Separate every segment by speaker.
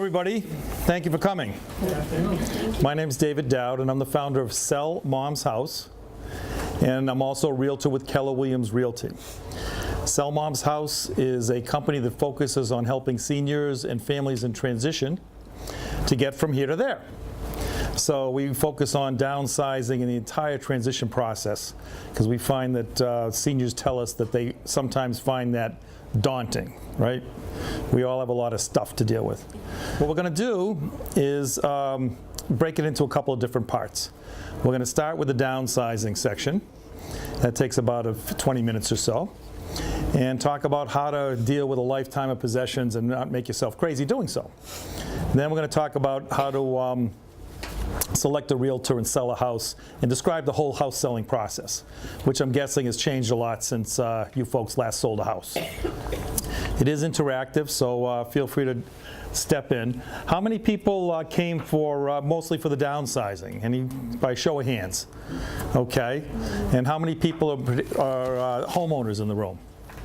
Speaker 1: everybody. Thank you for coming. My name is David Dowd, and I'm the founder of Sell Mom's House, and I'm also a realtor with Keller Williams Realty. Sell Mom's House is a company that focuses on helping seniors and families in transition to get from here to there. So we focus on downsizing and the entire transition process because we find that seniors tell us that they sometimes find that daunting, right? We all have a lot of stuff to deal with. What we're going to do is break it into a couple of different parts. We're going to start with the downsizing section. That takes about 20 minutes or so. And talk about how to deal with a lifetime of possessions and not make yourself crazy doing so. Then we're going to talk about how to select a realtor and sell a house and describe the whole house selling process, which I'm guessing has changed a lot since you folks last sold a house. It is interactive, so feel free to step in. How many people came for mostly for the downsizing? By show of hands. Okay. And how many people are homeowners in the room?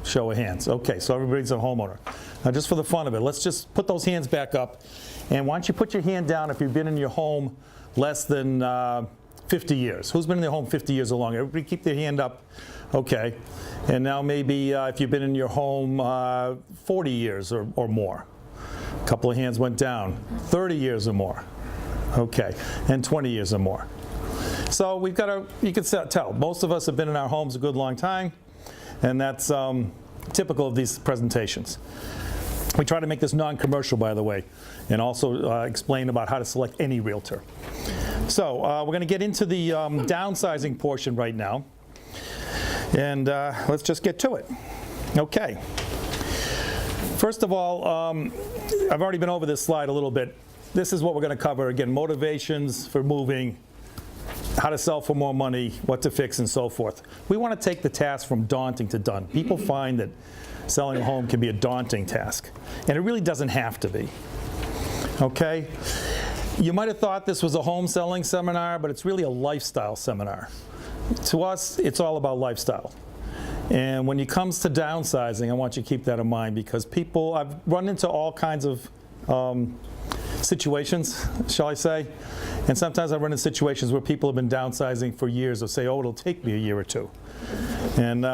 Speaker 1: Show of hands. Okay, so everybody's a homeowner. Now just for the fun of it, let's just put those hands back up. And why don't you put your hand down if you've been in your home less than 50 years. Who's been in their home 50 years or longer? Everybody keep their hand up. Okay. And now maybe if you've been in your home 40 years or more. A couple of hands went down. 30 years or more. Okay. And 20 years or more. So we've got you can tell, most of us have been in our homes a good long time. And that's typical of these presentations. We try to make this non-commercial, by the way, and also explain about how to select any realtor. So we're going to get into the downsizing portion right now. And let's just get to it. Okay. First of all, I've already been over this slide a little bit. This is what we're going to cover. Again, motivations for moving, how to sell for more money, what to fix, and so forth. We want to take the task from daunting to done. People find that selling a home can be a daunting task, and it really doesn't have to be. Okay? You might have thought this was a home selling seminar, but it's really a lifestyle seminar. To us, it's all about lifestyle. And when it comes to downsizing, I want you to keep that in mind because I've run into all kinds of situations, shall I say, and sometimes I run into situations where people have been downsizing for years or say, oh, it'll take me a year or two. And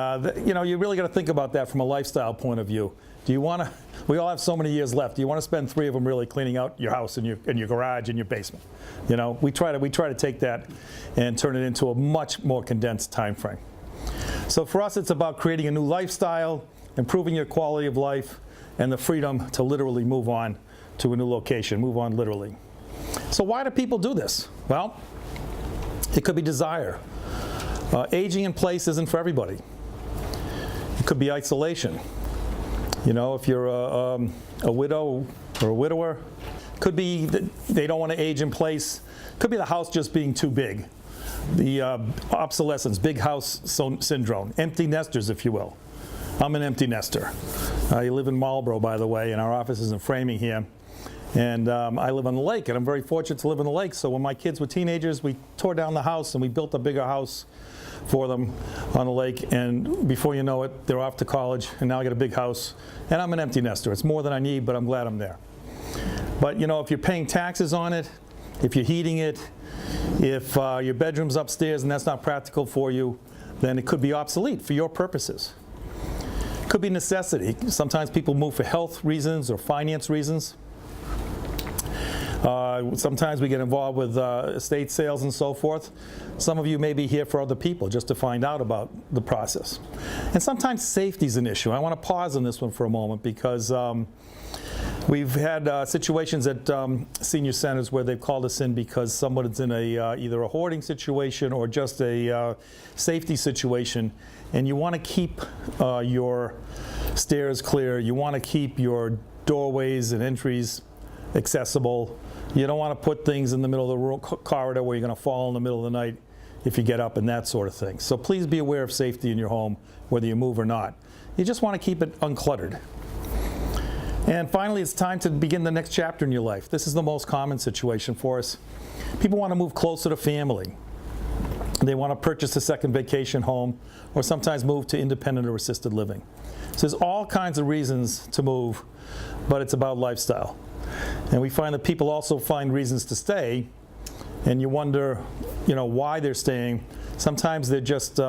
Speaker 1: you really got to think about that from a lifestyle point of view. Do you want to? We all have so many years left. Do you want to spend 3 of them really cleaning out your house and your garage and your basement? You know, we try to take that and turn it into a much more condensed time frame. So for us, it's about creating a new lifestyle, improving your quality of life, and the freedom to literally move on to a new location, move on literally. So why do people do this? Well, it could be desire. Aging in place isn't for everybody. It could be isolation. You know, if you're a widow or a widower, could be that they don't want to age in place. Could be the house just being too big. The obsolescence, big house syndrome, empty nesters, if you will. I'm an empty nester. I live in Marlborough, by the way, and our office is in Framing here. And I live on the lake, and I'm very fortunate to live on the lake. So when my kids were teenagers, we tore down the house and we built a bigger house for them on the lake. And before you know it, they're off to college, and now I got a big house. And I'm an empty nester. It's more than I need, but I'm glad I'm there. But you know, if you're paying taxes on it, if you're heating it, if your bedroom's upstairs and that's not practical for you, then it could be obsolete for your purposes. It could be necessity. Sometimes people move for health reasons or finance reasons. Sometimes we get involved with estate sales and so forth. Some of you may be here for other people just to find out about the process. And sometimes safety is an issue. I want to pause on this one for a moment because we've had situations at senior centers where they've called us in because someone's in either a hoarding situation or just a safety situation, and you want to keep your stairs clear. You want to keep your doorways and entries accessible. You don't want to put things in the middle of the corridor where you're going to fall in the middle of the night if you get up and that sort of thing. So please be aware of safety in your home, whether you move or not. You just want to keep it uncluttered. And finally, it's time to begin the next chapter in your life. This is the most common situation for us. People want to move closer to family. They want to purchase a second vacation home or sometimes move to independent or assisted living. So there's all kinds of reasons to move, but it's about lifestyle. And we find that people also find reasons to stay, and you wonder, why they're staying. Sometimes they're just,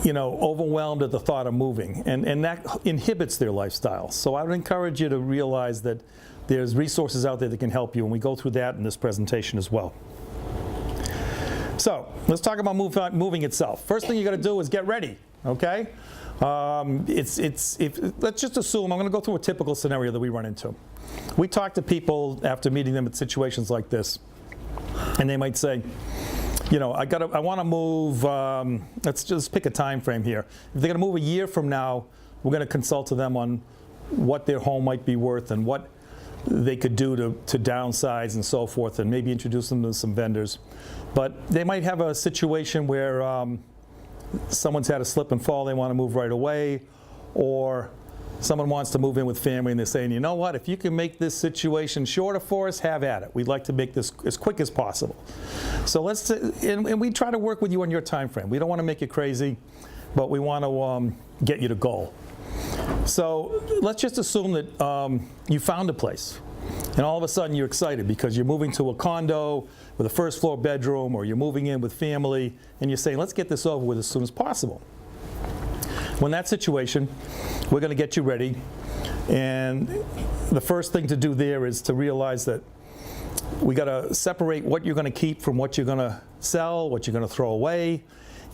Speaker 1: overwhelmed at the thought of moving, and that inhibits their lifestyle. So I would encourage you to realize that there's resources out there that can help you, and we go through that in this presentation as well. So let's talk about moving itself. First thing you got to do is get ready, okay? Let's just assume, I'm going to go through a typical scenario that we run into. We talk to people after meeting them at situations like this, and they might say, I want to move, let's just pick a time frame here. If they're going to move a year from now, we're going to consult to them on what their home might be worth and what they could do to downsize and so forth, and maybe introduce them to some vendors. But they might have a situation where someone's had a slip and fall, they want to move right away, or someone wants to move in with family and they're saying, you know what, if you can make this situation shorter for us, have at it. We'd like to make this as quick as possible. So and we try to work with you on your time frame. We don't want to make you crazy, but we want to get you to goal. So let's just assume that you found a place, and all of a sudden you're excited because you're moving to a condo with a first floor bedroom, or you're moving in with family, and you're saying, let's get this over with as soon as possible. When that situation, we're going to get you ready, and the first thing to do there is to realize that we got to separate what you're going to keep from what you're going to sell, what you're going to throw away,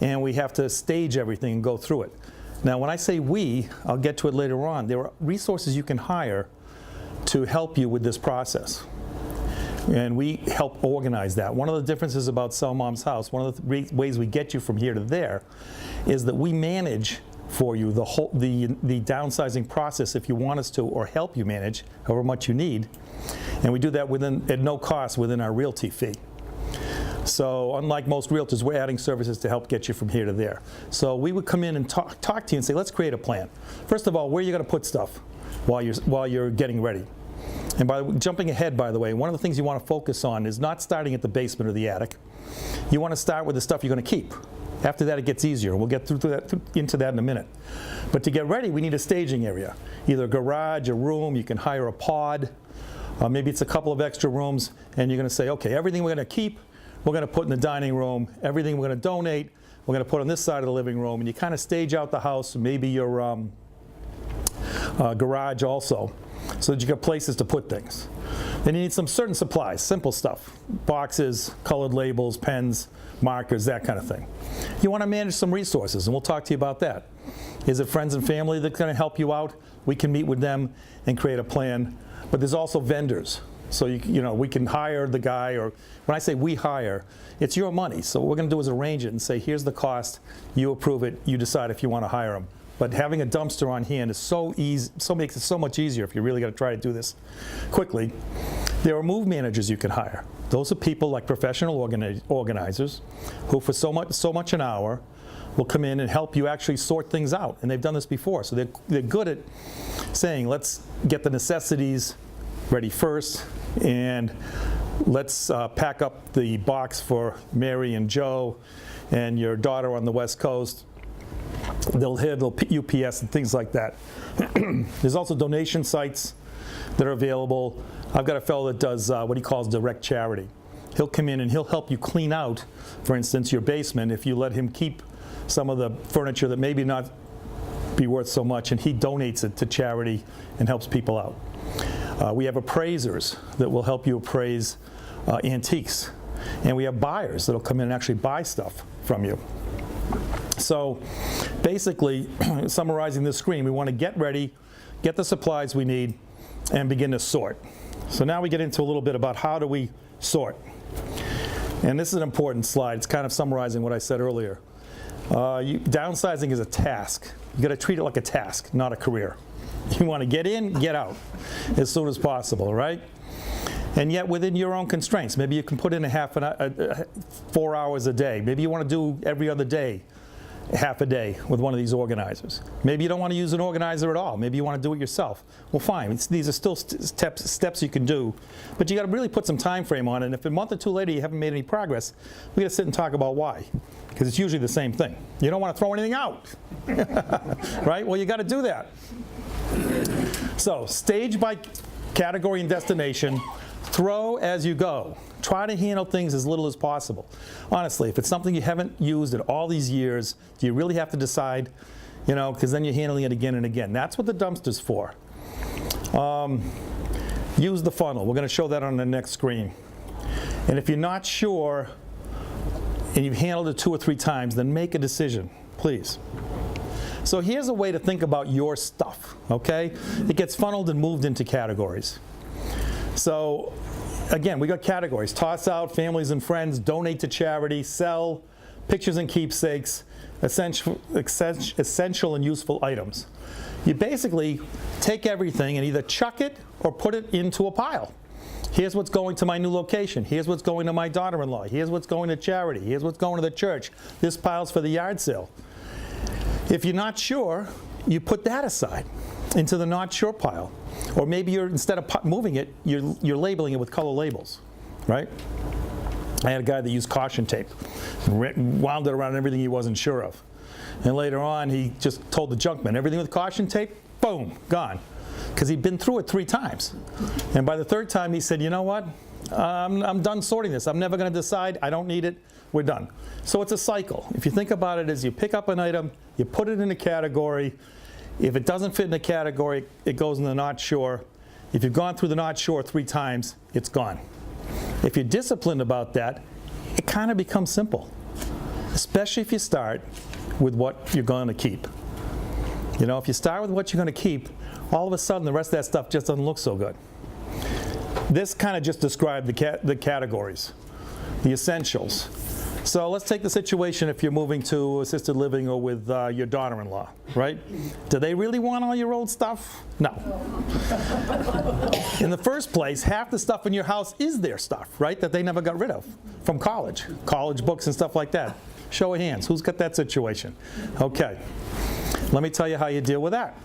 Speaker 1: and we have to stage everything and go through it. Now, when I say we, I'll get to it later on, there are resources you can hire to help you with this process. And we help organize that. One of the differences about Sell Mom's House, one of the ways we get you from here to there, is that we manage for you the downsizing process if you want us to, or help you manage however much you need. And we do that at no cost within our realty fee. So unlike most realtors, we're adding services to help get you from here to there. So we would come in and talk to you and say, let's create a plan. First of all, where are you going to put stuff while you're getting ready? And jumping ahead, by the way, one of the things you want to focus on is not starting at the basement or the attic. You want to start with the stuff you're going to keep. After that, it gets easier, and we'll get into that in a minute. But to get ready, we need a staging area, either a garage, a room. You can hire a pod. Maybe it's a couple of extra rooms, and you're going to say, okay, everything we're going to keep, we're going to put in the dining room. Everything we're going to donate, we're going to put on this side of the living room. And you kind of stage out the house, maybe your garage also, so that you got places to put things. Then you need some certain supplies, simple stuff, boxes, colored labels, pens, markers, that kind of thing. You want to manage some resources, and we'll talk to you about that. Is it friends and family that's going to help you out? We can meet with them and create a plan. But there's also vendors. So we can hire the guy, or when I say we hire, it's your money. So what we're going to do is arrange it and say, here's the cost, you approve it, you decide if you want to hire them. But having a dumpster on hand is so easy, makes it so much easier if you really got to try to do this quickly. There are move managers you can hire. Those are people like professional organizers who, for so much an hour, will come in and help you actually sort things out. And they've done this before, so they're good at saying, let's get the necessities ready first, and let's pack up the box for Mary and Joe and your daughter on the West Coast. They'll handle UPS and things like that. There's also donation sites that are available. I've got a fellow that does what he calls direct charity. He'll come in and he'll help you clean out, for instance, your basement if you let him keep some of the furniture that maybe not be worth so much, and he donates it to charity and helps people out. We have appraisers that will help you appraise antiques. And we have buyers that will come in and actually buy stuff from you. So basically, summarizing this screen, we want to get ready, get the supplies we need, and begin to sort. So now we get into a little bit about how do we sort. And this is an important slide. It's kind of summarizing what I said earlier. Downsizing is a task. You got to treat it like a task, not a career. You want to get in, get out as soon as possible, right? And yet within your own constraints. Maybe you can put in 4 hours a day. Maybe you want to do every other day, half a day with one of these organizers. Maybe you don't want to use an organizer at all. Maybe you want to do it yourself. Well, fine. These are still steps you can do, but you got to really put some time frame on it. And if a month or two later you haven't made any progress, we got to sit and talk about why, because it's usually the same thing. You don't want to throw anything out, right? Well, you got to do that. So stage by category and destination, throw as you go. Try to handle things as little as possible. Honestly, if it's something you haven't used in all these years, do you really have to decide? You know, because then you're handling it again and again. That's what the dumpster's for. Use the funnel. We're going to show that on the next screen. And if you're not sure and you've handled it 2 or 3 times, then make a decision, please. So here's a way to think about your stuff, okay? It gets funneled and moved into categories. So again, we got categories: toss out, families and friends, donate to charity, sell, pictures and keepsakes, essential and useful items. You basically take everything and either chuck it or put it into a pile. Here's what's going to my new location. Here's what's going to my daughter-in-law. Here's what's going to charity. Here's what's going to the church. This pile's for the yard sale. If you're not sure, you put that aside into the not sure pile. Or maybe you're, instead of moving it, you're labeling it with color labels, right? I had a guy that used caution tape and wound it around everything he wasn't sure of. And later on, he just told the junkman, everything with caution tape, boom, gone. Because he'd been through it 3 times. And by the 3rd time, he said, you know what? I'm done sorting this. I'm never going to decide. I don't need it. We're done. So it's a cycle. If you think about it as you pick up an item, you put it in a category. If it doesn't fit in a category, it goes in the not sure. If you've gone through the not sure 3 times, it's gone. If you're disciplined about that, it kind of becomes simple, especially if you start with what you're going to keep. You know, if you start with what you're going to keep, all of a sudden the rest of that stuff just doesn't look so good. This kind of just described the categories, the essentials. So let's take the situation if you're moving to assisted living or with your daughter-in-law, right? Do they really want all your old stuff? No. In the first place, half the stuff in your house is their stuff, right, that they never got rid of from college books and stuff like that. Show of hands, who's got that situation? Okay, let me tell you how you deal with that.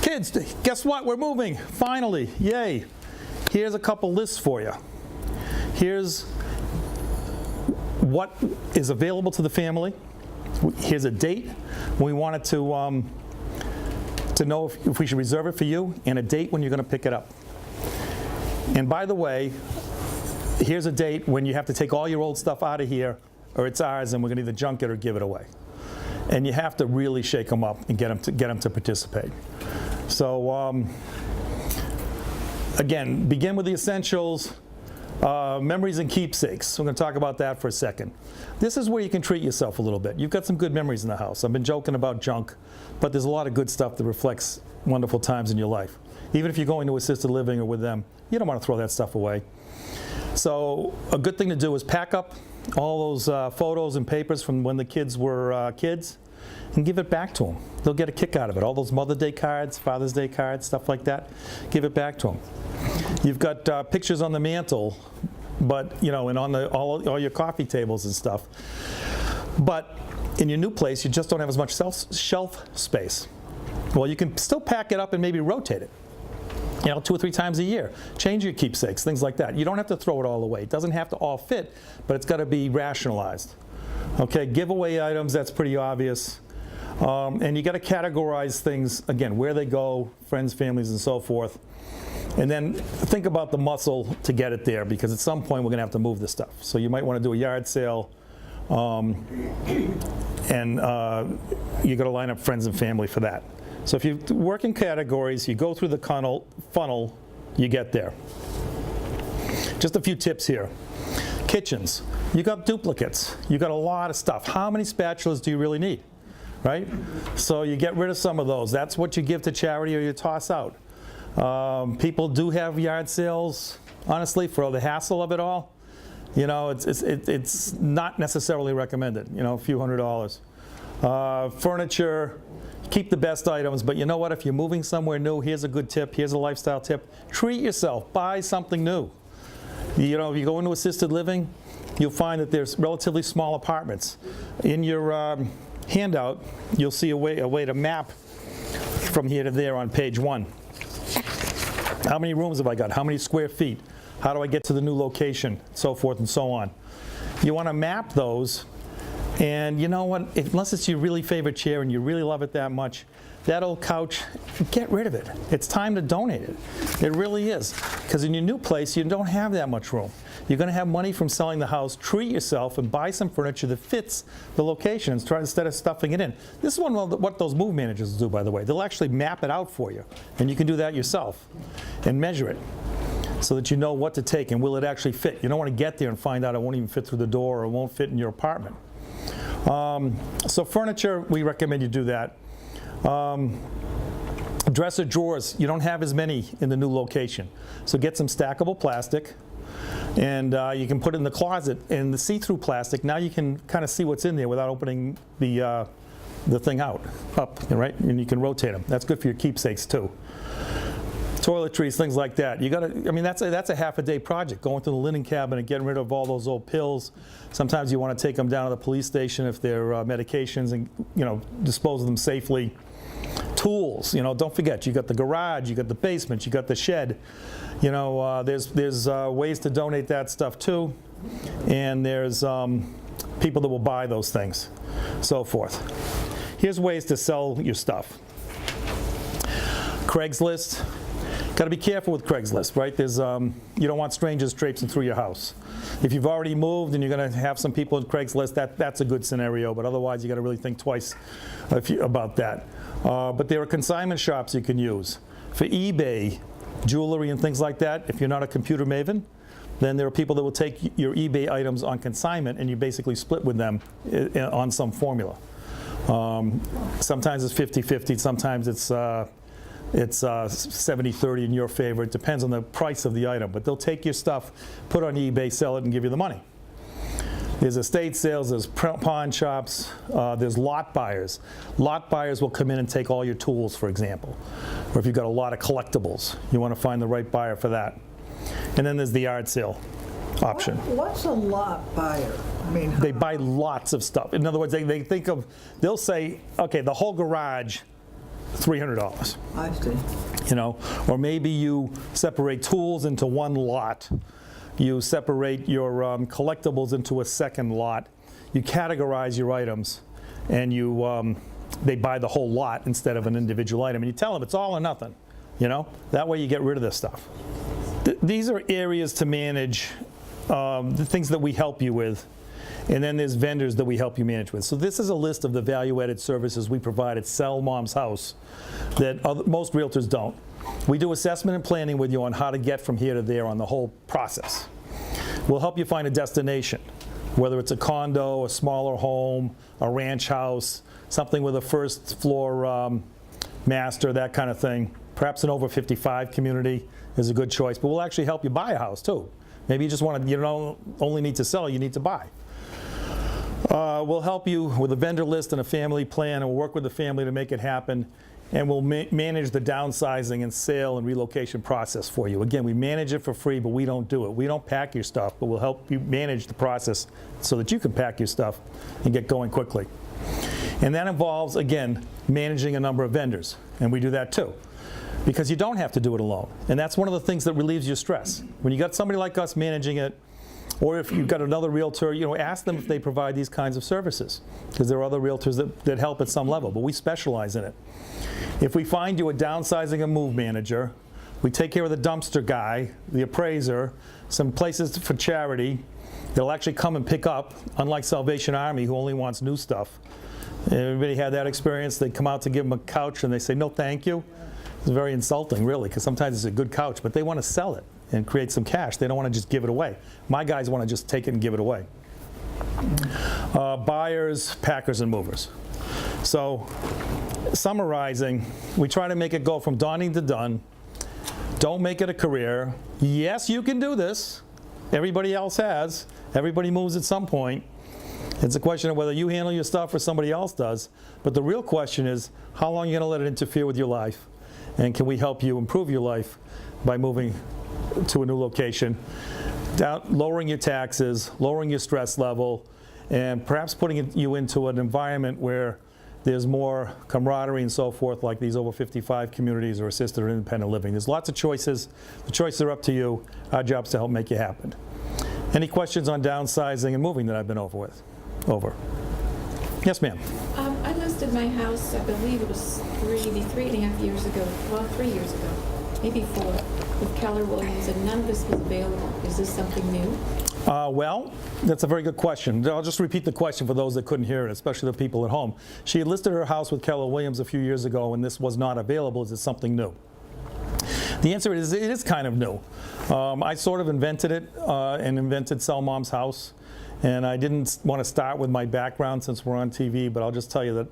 Speaker 1: Kids, guess what? We're moving, finally, yay. Here's a couple lists for you. Here's what is available to the family. Here's a date when we wanted to know if we should reserve it for you, and a date when you're going to pick it up. And by the way, here's a date when you have to take all your old stuff out of here, or it's ours, and we're going to either junk it or give it away. And you have to really shake them up and get them to participate. So again, begin with the essentials. Memories and keepsakes. We're going to talk about that for a second. This is where you can treat yourself a little bit. You've got some good memories in the house. I've been joking about junk, but there's a lot of good stuff that reflects wonderful times in your life. Even if you're going to assisted living or with them, you don't want to throw that stuff away. So a good thing to do is pack up all those photos and papers from when the kids were kids and give it back to them. They'll get a kick out of it. All those Mother's Day cards, Father's Day cards, stuff like that, give it back to them. You've got pictures on the mantle, but you know, and on all your coffee tables and stuff. But in your new place, you just don't have as much shelf space. Well, you can still pack it up and maybe rotate it. You know, 2 or 3 times a year. Change your keepsakes, things like that. You don't have to throw it all away. It doesn't have to all fit, but it's got to be rationalized. Okay, giveaway items, that's pretty obvious. And you got to categorize things, again, where they go, friends, families, and so forth. And then think about the muscle to get it there, because at some point we're going to have to move this stuff. So you might want to do a yard sale, and you got to line up friends and family for that. So if you work in categories, you go through the funnel, you get there. Just a few tips here. Kitchens. You got duplicates. You got a lot of stuff. How many spatulas do you really need? Right? So you get rid of some of those. That's what you give to charity or you toss out. People do have yard sales, honestly, for the hassle of it all. You know, it's not necessarily recommended, you know, a few $100s. Furniture, keep the best items, but you know what? If you're moving somewhere new, here's a good tip, here's a lifestyle tip. Treat yourself, buy something new. You know, if you go into assisted living, you'll find that there's relatively small apartments. In your handout, you'll see a way to map from here to there on page 1. How many rooms have I got? How many square feet? How do I get to the new location? So forth and so on. You want to map those And you know what, unless it's your really favorite chair and you really love it that much, that old couch, get rid of it. It's time to donate it. It really is. Because in your new place, you don't have that much room. You're going to have money from selling the house. Treat yourself and buy some furniture that fits the location instead of stuffing it in. This is what those move managers do, by the way. They'll actually map it out for you. And you can do that yourself and measure it so that you know what to take and will it actually fit. You don't want to get there and find out it won't even fit through the door or it won't fit in your apartment. So furniture, we recommend you do that. Dresser drawers, you don't have as many in the new location. So get some stackable plastic and you can put it in the closet. And the see-through plastic, now you can kind of see what's in there without opening the thing up, right? And you can rotate them. That's good for your keepsakes too. Toiletries, things like that. You gotta, I mean, that's a half-a-day project, going through the linen cabinet, getting rid of all those old pills. Sometimes you want to take them down to the police station if they're medications and, dispose of them safely. Tools, don't forget, you got the garage, you got the basement, you got the shed. There's ways to donate that stuff too. And there's people that will buy those things, so forth. Here's ways to sell your stuff. Craigslist. Got to be careful with Craigslist, right? There's you don't want strangers traipsing through your house. If you've already moved and you're going to have some people in Craigslist, that's a good scenario. But otherwise, you got to really think twice about that. But there are consignment shops you can use for eBay, jewelry and things like that. If you're not a computer maven, then there are people that will take your eBay items on consignment and you basically split with them on some formula. Sometimes it's 50-50. Sometimes it's 70-30 in your favor. It depends on the price of the item. But they'll take your stuff, put it on eBay, sell it, and give you the money. There's estate sales, there's pawn shops, there's lot buyers. Lot buyers will come in and take all your tools, for example. Or if you've got a lot of collectibles, you want to find the right buyer for that. And then there's the yard sale option.
Speaker 2: What's a lot buyer? I mean,
Speaker 1: they buy lots of stuff. In other words, they'll say, okay, the whole garage, $300.
Speaker 2: I see.
Speaker 1: Or maybe you separate tools into one lot. You separate your collectibles into a second lot. You categorize your items, and they buy the whole lot instead of an individual item. And you tell them it's all or nothing. That way you get rid of this stuff. These are areas to manage, the things that we help you with. And then there's vendors that we help you manage with. So this is a list of the value-added services we provide at Sell Mom's House that most realtors don't. We do assessment and planning with you on how to get from here to there on the whole process. We'll help you find a destination, whether it's a condo, a smaller home, a ranch house, something with a first floor master, that kind of thing. Perhaps an over 55 community is a good choice, but we'll actually help you buy a house too. Maybe you just want to, you don't only need to sell, you need to buy. We'll help you with a vendor list and a family plan, and we'll work with the family to make it happen. And we'll manage the downsizing and sale and relocation process for you. Again, we manage it for free, but we don't do it. We don't pack your stuff, but we'll help you manage the process so that you can pack your stuff and get going quickly. And that involves, again, managing a number of vendors. And we do that too, because you don't have to do it alone. And that's one of the things that relieves your stress. When you got somebody like us managing it, or if you've got another realtor, ask them if they provide these kinds of services, because there are other realtors that help at some level, but we specialize in it. If we find you a downsizing and move manager, we take care of the dumpster guy, the appraiser, some places for charity. They'll actually come and pick up, unlike Salvation Army, who only wants new stuff. Everybody had that experience? They come out to give them a couch and they say, no, thank you. It's very insulting, really, because sometimes it's a good couch, but they want to sell it and create some cash. They don't want to just give it away. My guys want to just take it and give it away. Buyers, packers, and movers. So, summarizing, we try to make it go from daunting to done. Don't make it a career. Yes, you can do this. Everybody else has. Everybody moves at some point. It's a question of whether you handle your stuff or somebody else does. But the real question is, how long are you going to let it interfere with your life? And can we help you improve your life by moving to a new location, lowering your taxes, lowering your stress level, and perhaps putting you into an environment where there's more camaraderie and so forth, like these over 55 communities or assisted or independent living. There's lots of choices. The choices are up to you. Our job is to help make it happen. Any questions on downsizing and moving that I've been over? Yes, ma'am.
Speaker 3: I listed my house, I believe it was maybe 3.5 years ago, well, 3 years ago, maybe 4, with Keller Williams, and none of this was available. Is this something new?
Speaker 1: Well, that's a very good question. I'll just repeat the question for those that couldn't hear it, especially the people at home. She had listed her house with Keller Williams a few years ago, and this was not available. Is it something new? The answer is it is kind of new. I sort of invented it and invented Sell Mom's House. And I didn't want to start with my background since we're on TV, but I'll just tell you that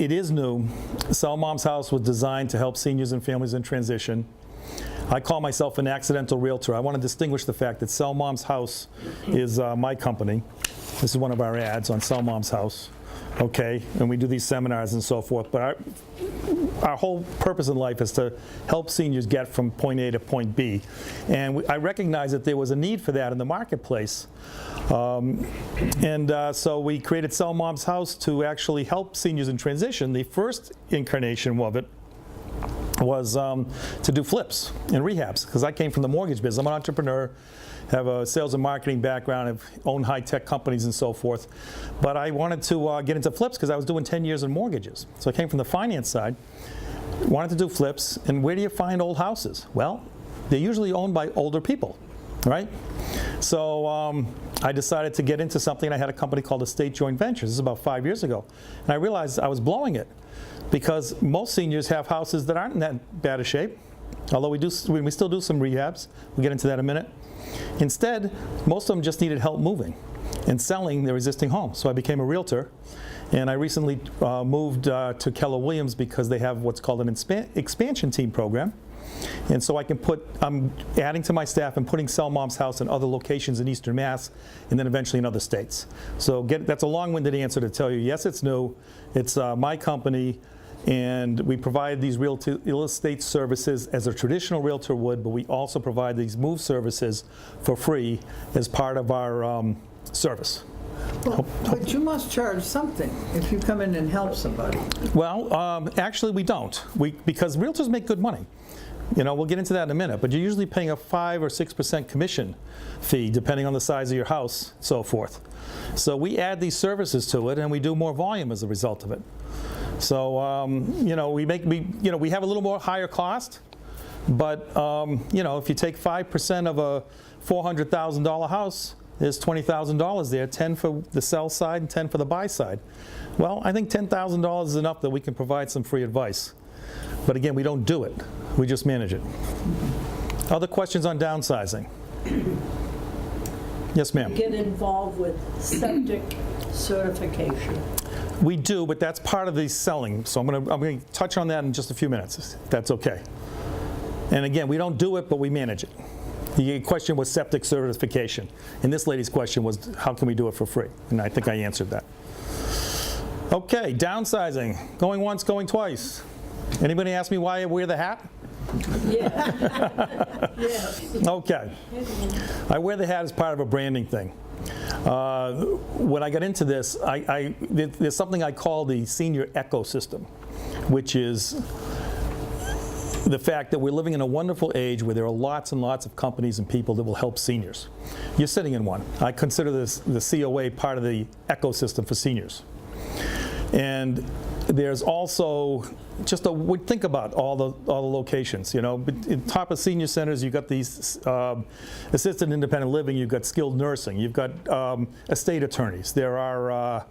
Speaker 1: it is new. Sell Mom's House was designed to help seniors and families in transition. I call myself an accidental realtor. I want to distinguish the fact that Sell Mom's House is my company. This is one of our ads on Sell Mom's House. Okay, and we do these seminars and so forth, but our whole purpose in life is to help seniors get from point A to point B. And I recognize that there was a need for that in the marketplace. So we created Sell Mom's House to actually help seniors in transition. The first incarnation of it was to do flips and rehabs, because I came from the mortgage business. I'm an entrepreneur, have a sales and marketing background, have owned high-tech companies and so forth. But I wanted to get into flips because I was doing 10 years in mortgages. So I came from the finance side, wanted to do flips. And where do you find old houses? Well, they're usually owned by older people, right? So I decided to get into something. I had a company called Estate Joint Ventures. This is about 5 years ago. And I realized I was blowing it because most seniors have houses that aren't in that bad a shape, although we still do some rehabs. We'll get into that in a minute. Instead, most of them just needed help moving and selling their existing home. So I became a realtor, and I recently moved to Keller Williams because they have what's called an expansion team program. And so I'm adding to my staff and putting Sell Mom's House in other locations in Eastern Mass, and then eventually in other states. So that's a long-winded answer to tell you, yes, it's new. It's my company. And we provide these real estate services as a traditional realtor would, but we also provide these move services for free as part of our service.
Speaker 2: But you must charge something if you come in and help somebody.
Speaker 1: Well, actually we don't, because realtors make good money. You know, we'll get into that in a minute, but you're usually paying a 5 or 6% commission fee depending on the size of your house, so forth. So we add these services to it, and we do more volume as a result of it. So you know, we have a little more higher cost, but you know, if you take 5% of a $400,000 house, there's $20,000 there, 10 for the sell side and 10 for the buy side. Well, I think $10,000 is enough that we can provide some free advice. But again, we don't do it. We just manage it. Other questions on downsizing? Yes, ma'am.
Speaker 4: Get involved with septic certification.
Speaker 1: We do, but that's part of the selling. So I'm going to touch on that in just a few minutes, if that's okay. And again, we don't do it, but we manage it. The question was septic certification. And this lady's question was, how can we do it for free? And I think I answered that. Okay, downsizing. Going once, going twice. Anybody ask me why I wear the hat?
Speaker 4: Yeah. Yes.
Speaker 1: Okay. I wear the hat as part of a branding thing. When I got into this, there's something I call the senior ecosystem, which is the fact that we're living in a wonderful age where there are lots and lots of companies and people that will help seniors. You're sitting in one. I consider the COA part of the ecosystem for seniors. And there's also just think about all the locations. You know, in top of senior centers, you've got these assisted independent living. You've got skilled nursing. You've got estate attorneys. There are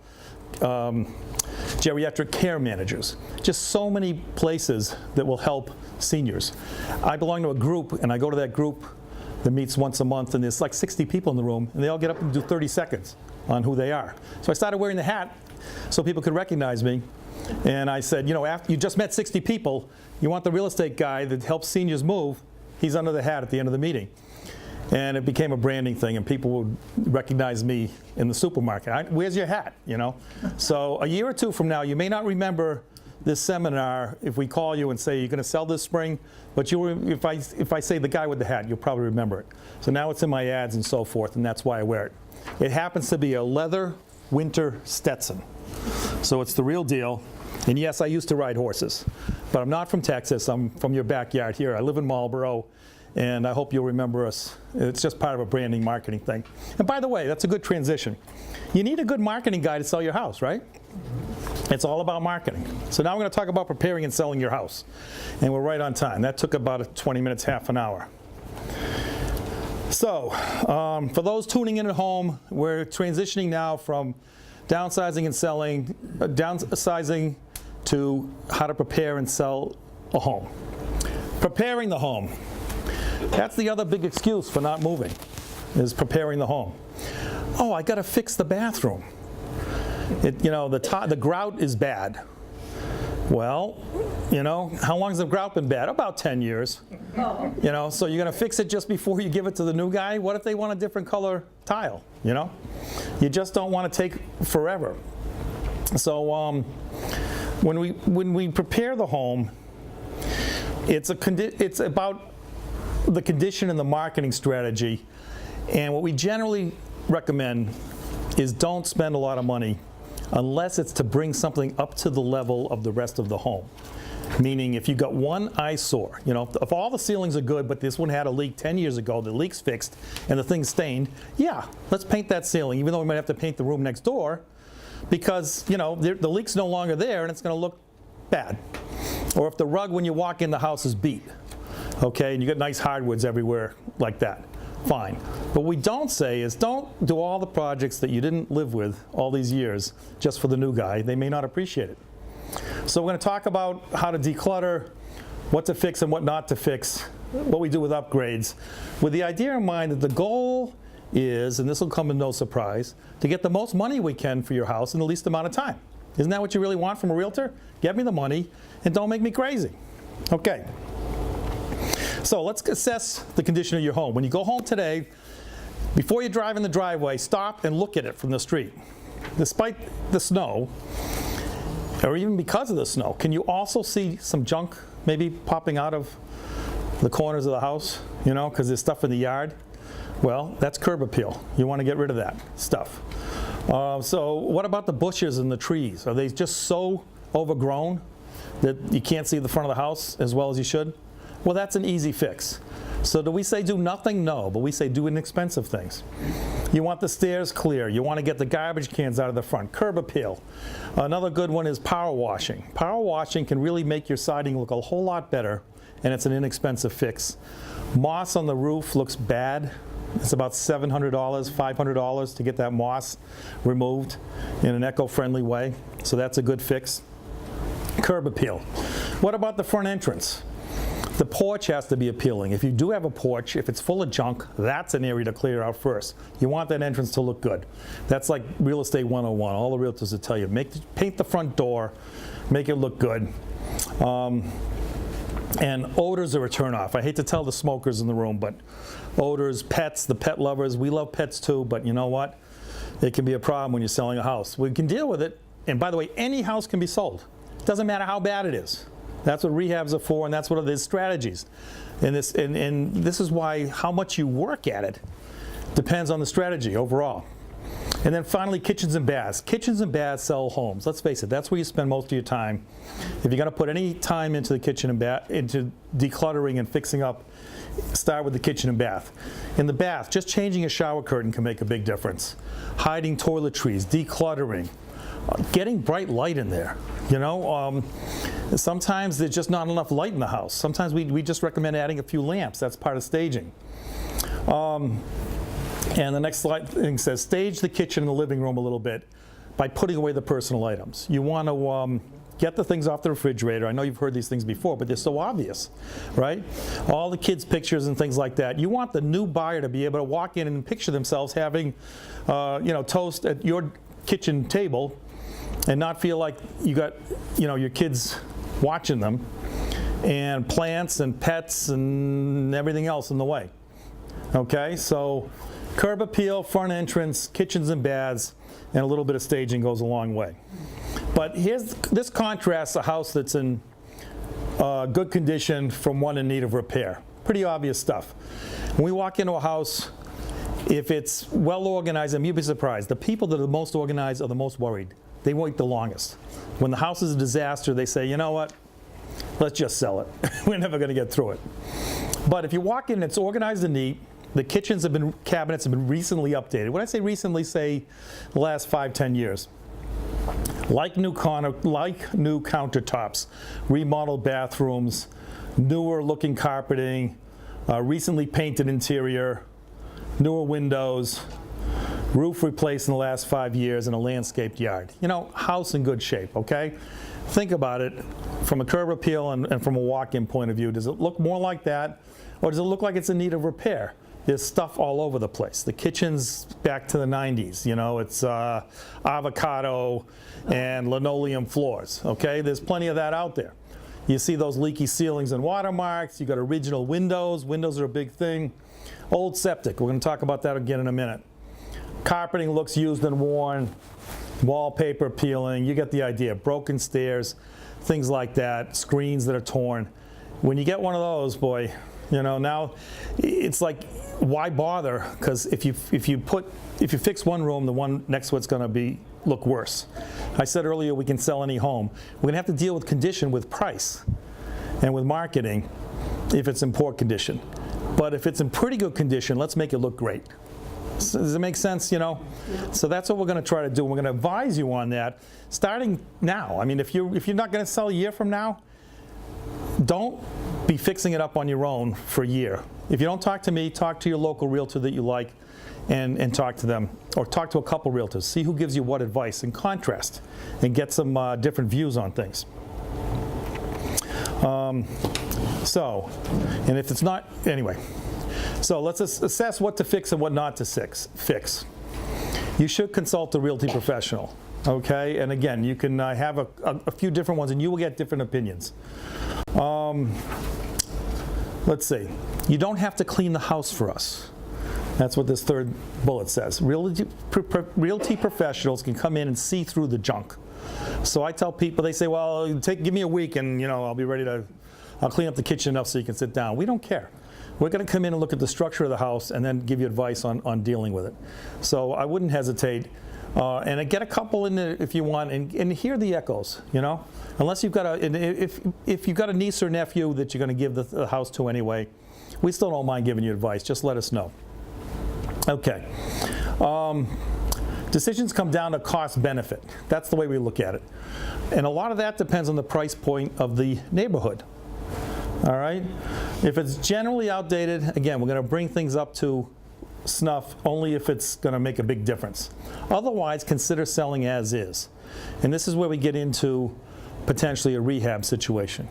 Speaker 1: geriatric care managers. Just so many places that will help seniors. I belong to a group, and I go to that group that meets once a month, and there's like 60 people in the room, and they all get up and do 30 seconds on who they are. So I started wearing the hat so people could recognize me. And I said, you know, after you just met 60 people, you want the real estate guy that helps seniors move, he's under the hat at the end of the meeting. And it became a branding thing, and people would recognize me in the supermarket. Where's your hat, you know? So a year or two from now, you may not remember this seminar if we call you and say, you're going to sell this spring, but if I say the guy with the hat, you'll probably remember it. So now it's in my ads and so forth, and that's why I wear it. It happens to be a leather winter Stetson. So it's the real deal. And yes, I used to ride horses, but I'm not from Texas. I'm from your backyard here. I live in Marlborough, and I hope you'll remember us. It's just part of a branding marketing thing. And by the way, that's a good transition. You need a good marketing guy to sell your house, right? It's all about marketing. So now we're going to talk about preparing and selling your house. And we're right on time. That took about 20 minutes, half an hour. So for those tuning in at home, we're transitioning now from downsizing and selling, downsizing to how to prepare and sell a home. Preparing the home. That's the other big excuse for not moving, is preparing the home. Oh, I got to fix the bathroom. The grout is bad. Well, how long has the grout been bad? About 10 years.
Speaker 4: Oh.
Speaker 1: So you're going to fix it just before you give it to the new guy? What if they want a different color tile, You just don't want to take forever. So when we prepare the home, it's about the condition and the marketing strategy. And what we generally recommend is don't spend a lot of money unless it's to bring something up to the level of the rest of the home. Meaning if you got one eyesore, if all the ceilings are good, but this one had a leak 10 years ago, the leak's fixed, and the thing's stained, yeah, let's paint that ceiling, even though we might have to paint the room next door, because, the leak's no longer there and it's going to look bad. Or if the rug when you walk in the house is beat, okay, and you got nice hardwoods everywhere like that. Fine. But what we don't say is don't do all the projects that you didn't live with all these years just for the new guy. They may not appreciate it. So we're going to talk about how to declutter, what to fix and what not to fix, what we do with upgrades, with the idea in mind that the goal is, and this will come as no surprise, to get the most money we can for your house in the least amount of time. Isn't that what you really want from a realtor? Get me the money and don't make me crazy. Okay. So let's assess the condition of your home. When you go home today, before you drive in the driveway, stop and look at it from the street. Despite the snow, or even because of the snow, can you also see some junk maybe popping out of the corners of the house, because there's stuff in the yard? Well, that's curb appeal. You want to get rid of that stuff. So what about the bushes and the trees? Are they just so overgrown that you can't see the front of the house as well as you should? Well, that's an easy fix. So do we say do nothing? No, but we say do inexpensive things. You want the stairs clear. You want to get the garbage cans out of the front. Curb appeal. Another good one is power washing. Power washing can really make your siding look a whole lot better, and it's an inexpensive fix. Moss on the roof looks bad. It's about $700, $500 to get that moss removed in an eco-friendly way. So that's a good fix. Curb appeal. What about the front entrance? The porch has to be appealing. If you do have a porch, if it's full of junk, that's an area to clear out first. You want that entrance to look good. That's like real estate 101. All the realtors will tell you, paint the front door, make it look good. And odors are a turnoff. I hate to tell the smokers in the room, but odors, pets, the pet lovers, we love pets too, but you know what? It can be a problem when you're selling a house. We can deal with it, and by the way, any house can be sold. It doesn't matter how bad it is. That's what rehabs are for, and that's what it is, strategies. And this is why how much you work at it depends on the strategy overall. And then finally, kitchens and baths. Kitchens and baths sell homes. Let's face it, that's where you spend most of your time. If you're going to put any time into the kitchen and bath, into decluttering and fixing up, start with the kitchen and bath. In the bath, just changing a shower curtain can make a big difference. Hiding toiletries, decluttering, getting bright light in there. Sometimes there's just not enough light in the house. Sometimes we just recommend adding a few lamps. That's part of staging. And the next slide thing says, stage the kitchen and the living room a little bit by putting away the personal items. You want to get the things off the refrigerator. I know you've heard these things before, but they're so obvious, right? All the kids' pictures and things like that. You want the new buyer to be able to walk in and picture themselves having, toast at your kitchen table and not feel like you got, your kids watching them, and plants and pets and everything else in the way. Okay, so curb appeal, front entrance, kitchens and baths, and a little bit of staging goes a long way. But this contrasts a house that's in good condition from one in need of repair. Pretty obvious stuff. When we walk into a house, if it's well organized, and you'd be surprised, the people that are the most organized are the most worried. They wait the longest. When the house is a disaster, they say, you know what, let's just sell it. We're never going to get through it. But if you walk in, it's organized and neat. The cabinets have been recently updated. When I say recently, say the last 5-10 years. Like new countertops, remodeled bathrooms, newer looking carpeting, recently painted interior, newer windows, roof replaced in the last 5 years, and a landscaped yard. You know, house in good shape, okay? Think about it from a curb appeal and from a walk-in point of view. Does it look more like that, or does it look like it's in need of repair? There's stuff all over the place. The kitchen's back to the 90s, you know, it's avocado and linoleum floors, okay? There's plenty of that out there. You see those leaky ceilings and watermarks. You got original windows. Windows are a big thing. Old septic. We're going to talk about that again in a minute. Carpeting looks used and worn. Wallpaper peeling. You get the idea. Broken stairs, things like that. Screens that are torn. When you get one of those, boy, you know, now it's like, why bother? Because if you fix one room, the one next to it's going to look worse. I said earlier we can sell any home. We're going to have to deal with condition with price and with marketing if it's in poor condition. But if it's in pretty good condition, let's make it look great. Does it make sense, you know? Yeah. So that's what we're going to try to do. We're going to advise you on that starting now. I mean, if you're not going to sell a year from now, don't be fixing it up on your own for a year. If you don't talk to me, talk to your local realtor that you like and talk to them, or talk to a couple realtors. See who gives you what advice and contrast, and get some different views on things. And if it's not, anyway. So let's assess what to fix and what not to fix. You should consult a realty professional, okay? And again, you can have a few different ones, and you will get different opinions. Let's see. You don't have to clean the house for us. That's what this third bullet says. Realty professionals can come in and see through the junk. So I tell people, they say, well, give me a week and, you know, I'll clean up the kitchen enough so you can sit down. We don't care. We're going to come in and look at the structure of the house and then give you advice on dealing with it. So I wouldn't hesitate. And get a couple in there if you want, and hear the echoes, you know? Unless you've got if you've got a niece or nephew that you're going to give the house to anyway, we still don't mind giving you advice. Just let us know. Okay. Decisions come down to cost benefit. That's the way we look at it. And a lot of that depends on the price point of the neighborhood. All right? If it's generally outdated, again, we're going to bring things up to snuff only if it's going to make a big difference. Otherwise, consider selling as is. And this is where we get into potentially a rehab situation.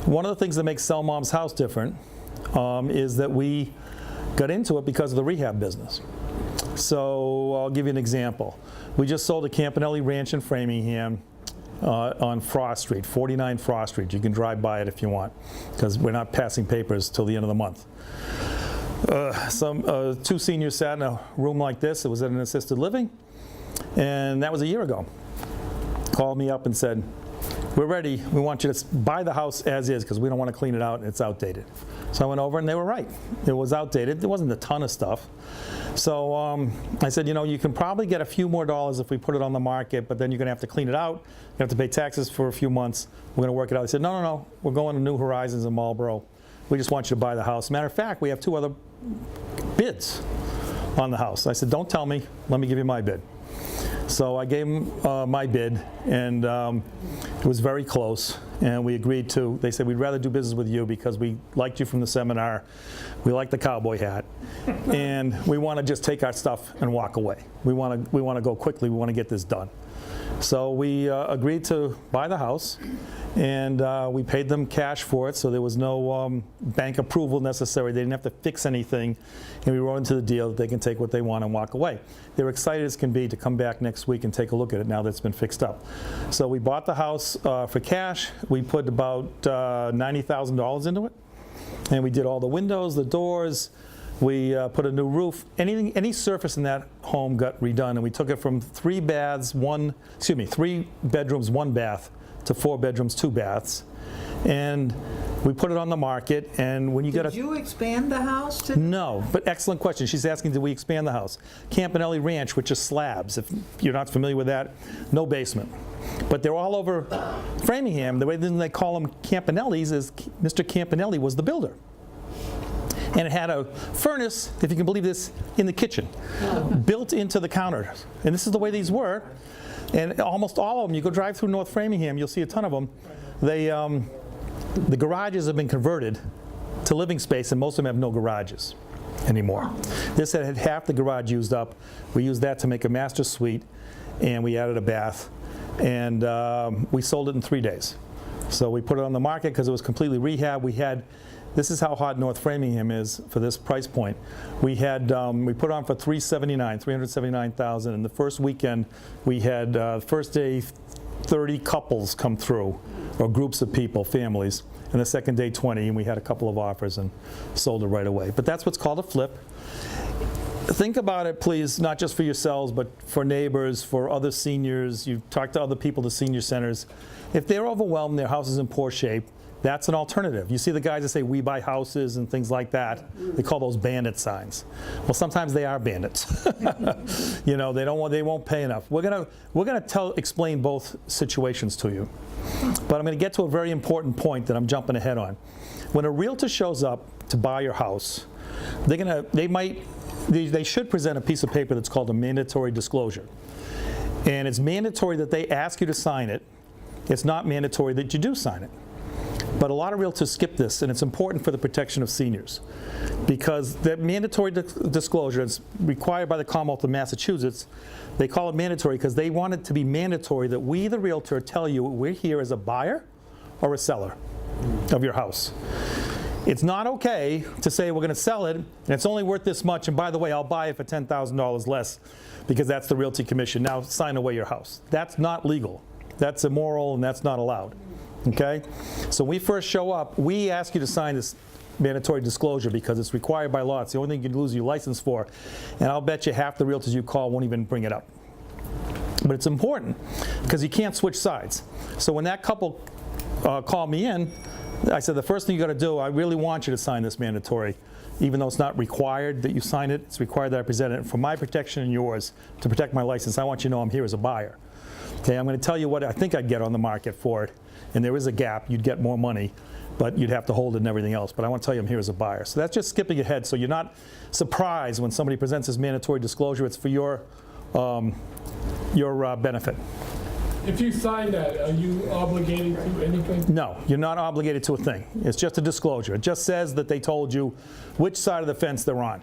Speaker 1: One of the things that makes Sell Mom's House different is that we got into it because of the rehab business. So I'll give you an example. We just sold a Campanelli Ranch in Framingham on Frost Street, 49 Frost Street. You can drive by it if you want, because we're not passing papers till the end of the month. Two seniors sat in a room like this. It was at an assisted living, and that was a year ago. Called me up and said, we're ready. We want you to buy the house as is because we don't want to clean it out and it's outdated. So I went over and they were right. It was outdated. There wasn't a ton of stuff. So I said, you know, you can probably get a few more dollars if we put it on the market, but then you're going to have to clean it out. You have to pay taxes for a few months. We're going to work it out. They said, no. We're going to New Horizons in Marlborough. We just want you to buy the house. Matter of fact, we have 2 other bids on the house. I said, don't tell me. Let me give you my bid. So I gave them my bid, and it was very close. And we agreed to, they said, we'd rather do business with you because we liked you from the seminar. We like the cowboy hat. And we want to just take our stuff and walk away. We want to go quickly. We want to get this done. So we agreed to buy the house, and we paid them cash for it, so there was no bank approval necessary. They didn't have to fix anything, and we wrote into the deal that they can take what they want and walk away. They were excited as can be to come back next week and take a look at it now that it's been fixed up. So we bought the house for cash. We put about $90,000 into it, and we did all the windows, the doors. We put a new roof. Any surface in that home got redone, and we took it from 3 bedrooms, 1 bath, to 4 bedrooms, 2 baths, and we put it on the market. And when you
Speaker 2: Did you expand the house?
Speaker 1: No, but excellent question. She's asking, did we expand the house? Campanelli Ranch, which is slabs. If you're not familiar with that, no basement. But they're all over Framingham. The way they call them Campanellis is Mr. Campanelli was the builder. And it had a furnace, if you can believe this, in the kitchen, built into the counter. And this is the way these were. And almost all of them, you go drive through North Framingham, you'll see a ton of them. The garages have been converted to living space, and most of them have no garages anymore. This had half the garage used up. We used that to make a master suite, and we added a bath, and we sold it in 3 days. So we put it on the market because it was completely rehab. This is how hot North Framingham is for this price point. We put it on for $379,000, and the first weekend we had, first day, 30 couples come through, or groups of people, families, and the second day 20, and we had a couple of offers and sold it right away. But that's what's called a flip. Think about it, please, not just for yourselves, but for neighbors, for other seniors. You talk to other people, the senior centers. If they're overwhelmed, their house is in poor shape, that's an alternative. You see the guys that say, we buy houses and things like that. They call those bandit signs. Well, sometimes they are bandits. You know, they won't pay enough. We're gonna explain both situations to you. But I'm gonna get to a very important point that I'm jumping ahead on. When a realtor shows up to buy your house, they should present a piece of paper that's called a mandatory disclosure. And it's mandatory that they ask you to sign it. It's not mandatory that you do sign it. But a lot of realtors skip this, and it's important for the protection of seniors. Because that mandatory disclosure is required by the Commonwealth of Massachusetts. They call it mandatory because they want it to be mandatory that we, the realtor, tell you we're here as a buyer or a seller of your house. It's not okay to say we're going to sell it, and it's only worth this much, and by the way, I'll buy it for $10,000 less because that's the Realty Commission. Now sign away your house. That's not legal. That's immoral, and that's not allowed. Okay? So when we first show up, we ask you to sign this mandatory disclosure because it's required by law. It's the only thing you can lose your license for. And I'll bet you half the realtors you call won't even bring it up. But it's important because you can't switch sides. So when that couple called me in, I said, the first thing you got to do, I really want you to sign this mandatory. Even though it's not required that you sign it, it's required that I present it. For my protection and yours, to protect my license, I want you to know I'm here as a buyer. Okay, I'm going to tell you what I think I'd get on the market for it. And there is a gap. You'd get more money, but you'd have to hold it and everything else. But I want to tell you I'm here as a buyer. So that's just skipping ahead. So you're not surprised when somebody presents this mandatory disclosure. It's for your benefit.
Speaker 5: If you sign that, are you obligated to anything?
Speaker 1: No, you're not obligated to a thing. It's just a disclosure. It just says that they told you which side of the fence they're on.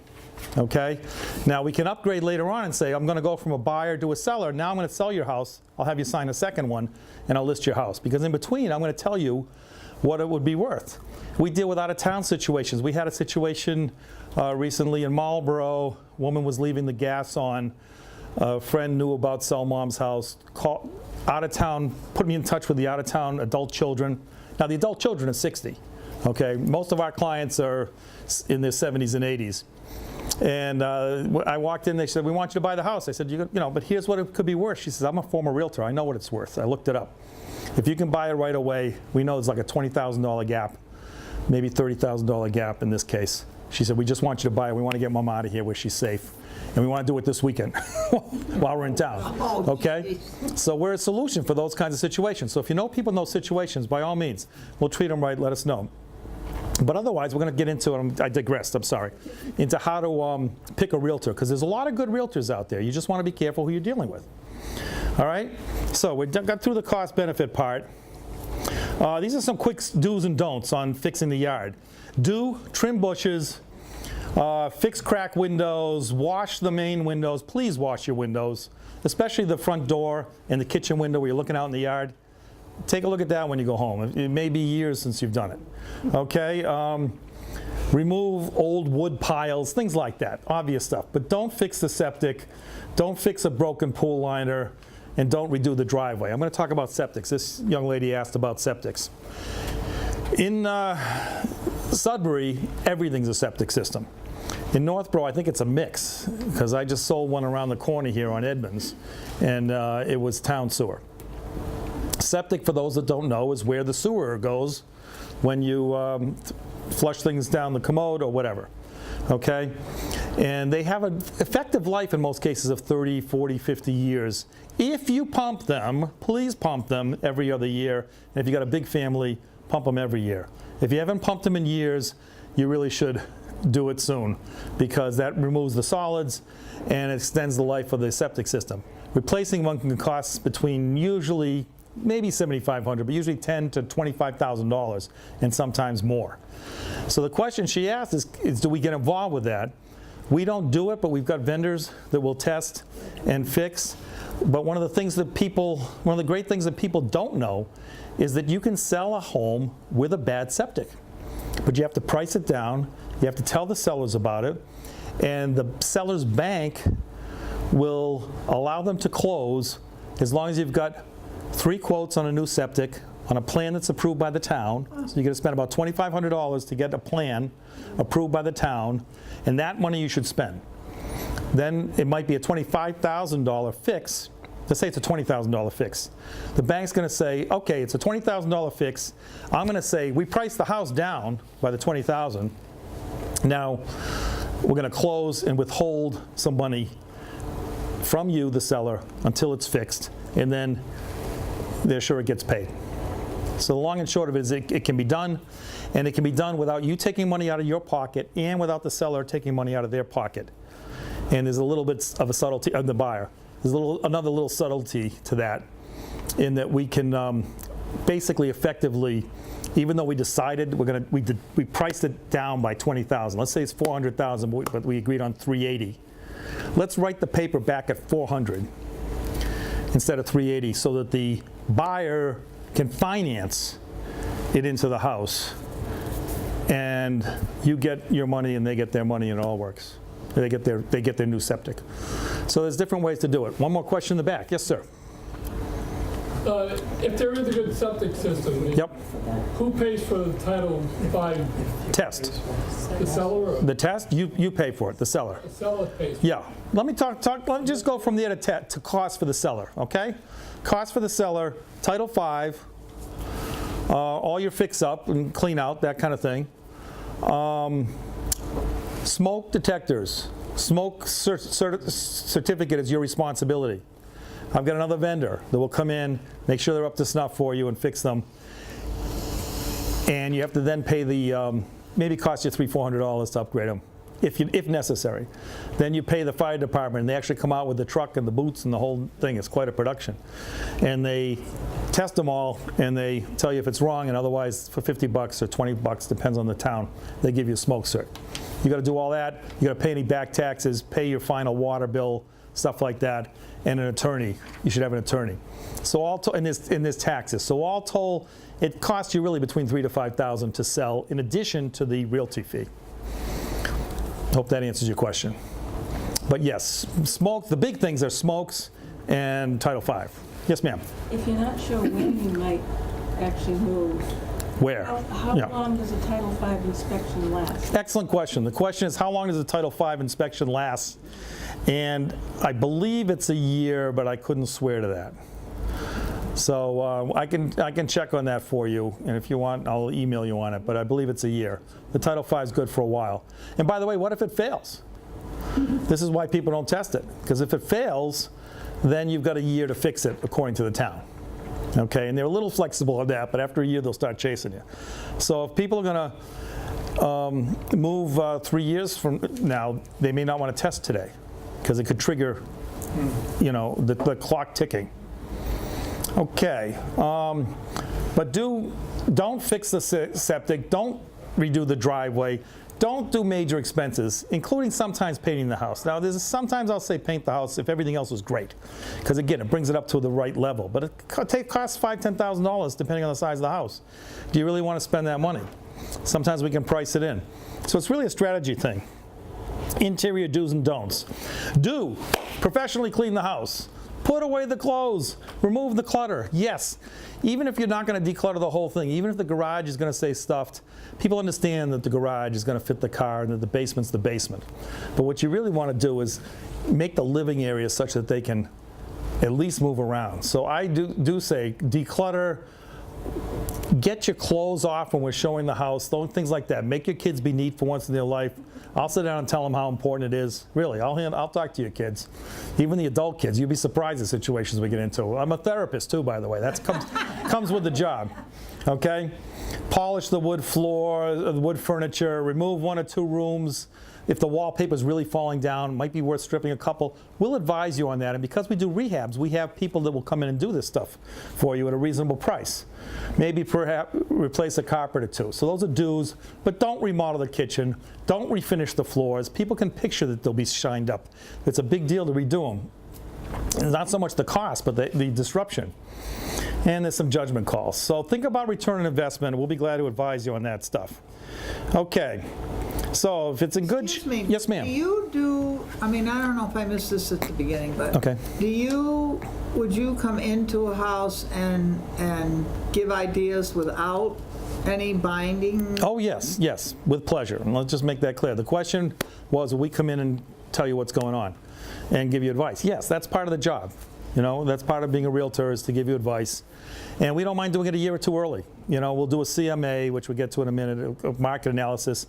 Speaker 1: Okay? Now we can upgrade later on and say, I'm going to go from a buyer to a seller. Now I'm going to sell your house. I'll have you sign a second one, and I'll list your house. Because in between, I'm going to tell you what it would be worth. We deal with out-of-town situations. We had a situation recently in Marlborough. A woman was leaving the gas on. A friend knew about Sell Mom's house. Called out of town, put me in touch with the out-of-town adult children. Now, the adult children are 60. Okay? Most of our clients are in their 70s and 80s. And I walked in, they said, we want you to buy the house. I said, you know, but here's what it could be worth. She says, I'm a former realtor. I know what it's worth. I looked it up. If you can buy it right away, we know it's like a $20,000 gap, maybe $30,000 gap in this case. She said, we just want you to buy it. We want to get Mom out of here where she's safe. And we want to do it this weekend while we're in town. Okay? So we're a solution for those kinds of situations. So if you know people in those situations, by all means, we'll treat them right. Let us know. But otherwise, we're going to get into it. I digressed, I'm sorry, into how to pick a realtor, because there's a lot of good realtors out there. You just want to be careful who you're dealing with. All right? So we got through the cost-benefit part. These are some quick do's and don'ts on fixing the yard. Do trim bushes, fix crack windows, wash the main windows. Please wash your windows, especially the front door and the kitchen window where you're looking out in the yard. Take a look at that when you go home. It may be years since you've done it. Okay? Remove old wood piles, things like that. Obvious stuff. But don't fix the septic. Don't fix a broken pool liner. And don't redo the driveway. I'm going to talk about septics. This young lady asked about septics. In Sudbury, everything's a septic system. In Northborough, I think it's a mix, because I just sold one around the corner here on Edmonds, and it was town sewer. Septic, for those that don't know, is where the sewer goes when you flush things down the commode or whatever. Okay? And they have an effective life in most cases of 30, 40, 50 years. If you pump them, please pump them every other year. And if you've got a big family, pump them every year. If you haven't pumped them in years, you really should do it soon, because that removes the solids and extends the life of the septic system. Replacing one can cost between usually maybe $7,500, but usually $10,000 to $25,000, and sometimes more. So the question she asked is do we get involved with that? We don't do it, but we've got vendors that will test and fix. But one of the great things that people don't know is that you can sell a home with a bad septic. But you have to price it down, you have to tell the sellers about it, and the seller's bank will allow them to close as long as you've got 3 quotes on a new septic on a plan that's approved by the town. So you're going to spend about $2,500 to get a plan approved by the town, and that money you should spend. Then it might be a $25,000 fix. Let's say it's a $20,000 fix. The bank's going to say, okay, it's a $20,000 fix. I'm going to say, we priced the house down by the $20,000. Now, we're going to close and withhold some money from you, the seller, until it's fixed, and then they're sure it gets paid. So the long and short of it is it can be done, and it can be done without you taking money out of your pocket and without the seller taking money out of their pocket. And there's a little bit of a subtlety of the buyer. There's another little subtlety to that, in that we can basically effectively, even though we decided we priced it down by $20,000. Let's say it's $400,000, but we agreed on $380. Let's write the paper back at $400 instead of $380, so that the buyer can finance it into the house, and you get your money and they get their money, and it all works. They get their new septic. So there's different ways to do it. One more question in the back. Yes, sir.
Speaker 5: If there is a good septic system,
Speaker 1: Yep.
Speaker 5: who pays for the Title V
Speaker 1: Test.
Speaker 5: The seller or
Speaker 1: The test, you pay for it, the seller.
Speaker 5: the seller pays? For it?
Speaker 1: Yeah. Let me let me just go from there to cost for the seller, okay? Cost for the seller, Title V, all your fix up and clean out, that kind of thing. Smoke detectors. Smoke certificate is your responsibility. I've got another vendor that will come in, make sure they're up to snuff for you and fix them. And you have to then pay the, maybe cost you $300-400 to upgrade them, if necessary. Then you pay the fire department, and they actually come out with the truck and the boots and the whole thing. It's quite a production. And they test them all, and they tell you if it's wrong, and otherwise for $50 or $20, depends on the town, they give you a smoke cert. You got to do all that. You got to pay any back taxes, pay your final water bill, stuff like that, and an attorney. You should have an attorney. So all in this taxes. So all told, it costs you really between $3,000 to $5,000 to sell, in addition to the realty fee. Hope that answers your question. But yes, smoke. The big things are smokes and Title V. Yes, ma'am.
Speaker 6: If you're not sure when you might actually move,
Speaker 1: Where?
Speaker 6: how
Speaker 1: Yeah.
Speaker 6: long does a Title V inspection last?
Speaker 1: Excellent question. The question is, how long does a Title V inspection last? And I believe it's a year, but I couldn't swear to that. So I can check on that for you, and if you want, I'll email you on it, but I believe it's a year. The Title V is good for a while. And by the way, what if it fails? This is why people don't test it, because if it fails, then you've got a year to fix it according to the town. Okay, and they're a little flexible on that, but after a year, they'll start chasing you. So if people are going to move 3 years from now, they may not want to test today, because it could trigger, the clock ticking. Okay, but don't fix the septic, don't redo the driveway, don't do major expenses, including sometimes painting the house. Now, sometimes I'll say paint the house if everything else is great, because again, it brings it up to the right level. But it costs $5,000 to $10,000 depending on the size of the house. Do you really want to spend that money? Sometimes we can price it in. So it's really a strategy thing. Interior do's and don'ts. Do professionally clean the house. Put away the clothes. Remove the clutter. Yes, even if you're not going to declutter the whole thing, even if the garage is going to stay stuffed, people understand that the garage is going to fit the car and that the basement's the basement. But what you really want to do is make the living area such that they can at least move around. So I do say declutter, get your clothes off when we're showing the house, things like that. Make your kids be neat for once in their life. I'll sit down and tell them how important it is. Really, I'll talk to your kids, even the adult kids. You'd be surprised at situations we get into. I'm a therapist too, by the way. That comes with the job. okay? Polish the wood floor, the wood furniture, remove 1 or 2 rooms. If the wallpaper is really falling down, it might be worth stripping a couple. We'll advise you on that. And because we do rehabs, we have people that will come in and do this stuff for you at a reasonable price. Maybe perhaps replace a carpet or 2. So those are do's, but don't remodel the kitchen. Don't refinish the floors. People can picture that they'll be shined up. It's a big deal to redo them. It's not so much the cost, but the disruption. And there's some judgment calls. So think about return on investment. We'll be glad to advise you on that stuff. Okay. So if it's in good...
Speaker 2: Excuse me.
Speaker 1: Yes, ma'am.
Speaker 2: Do you do, I mean, I don't know if I missed this at the beginning, but
Speaker 1: Okay.
Speaker 2: would you come into a house and give ideas without any binding?
Speaker 1: Oh, yes, yes, with pleasure. And let's just make that clear. The question was, will we come in and tell you what's going on and give you advice? Yes, that's part of the job. You know, that's part of being a realtor, is to give you advice. And we don't mind doing it a year or 2 early. You know, we'll do a CMA, which we'll get to in a minute, a market analysis.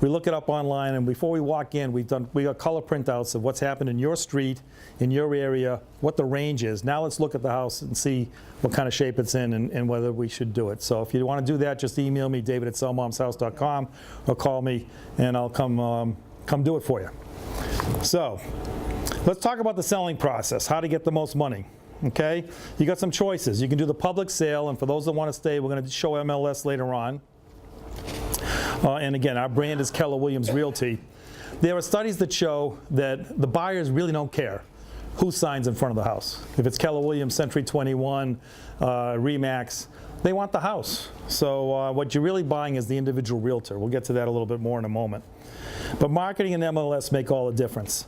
Speaker 1: We look it up online, and before we walk in, we got color printouts of what's happened in your street, in your area, what the range is. Now let's look at the house and see what kind of shape it's in and whether we should do it. So if you want to do that, just email me, david@sellmomshouse.com, or call me, and I'll come do it for you. So let's talk about the selling process, how to get the most money. Okay, you got some choices. You can do the public sale, and for those that want to stay, we're going to show MLS later on. And again, our brand is Keller Williams Realty. There are studies that show that the buyers really don't care who signs in front of the house. If it's Keller Williams, Century 21, Remax, they want the house. So what you're really buying is the individual realtor. We'll get to that a little bit more in a moment. But marketing and MLS make all the difference.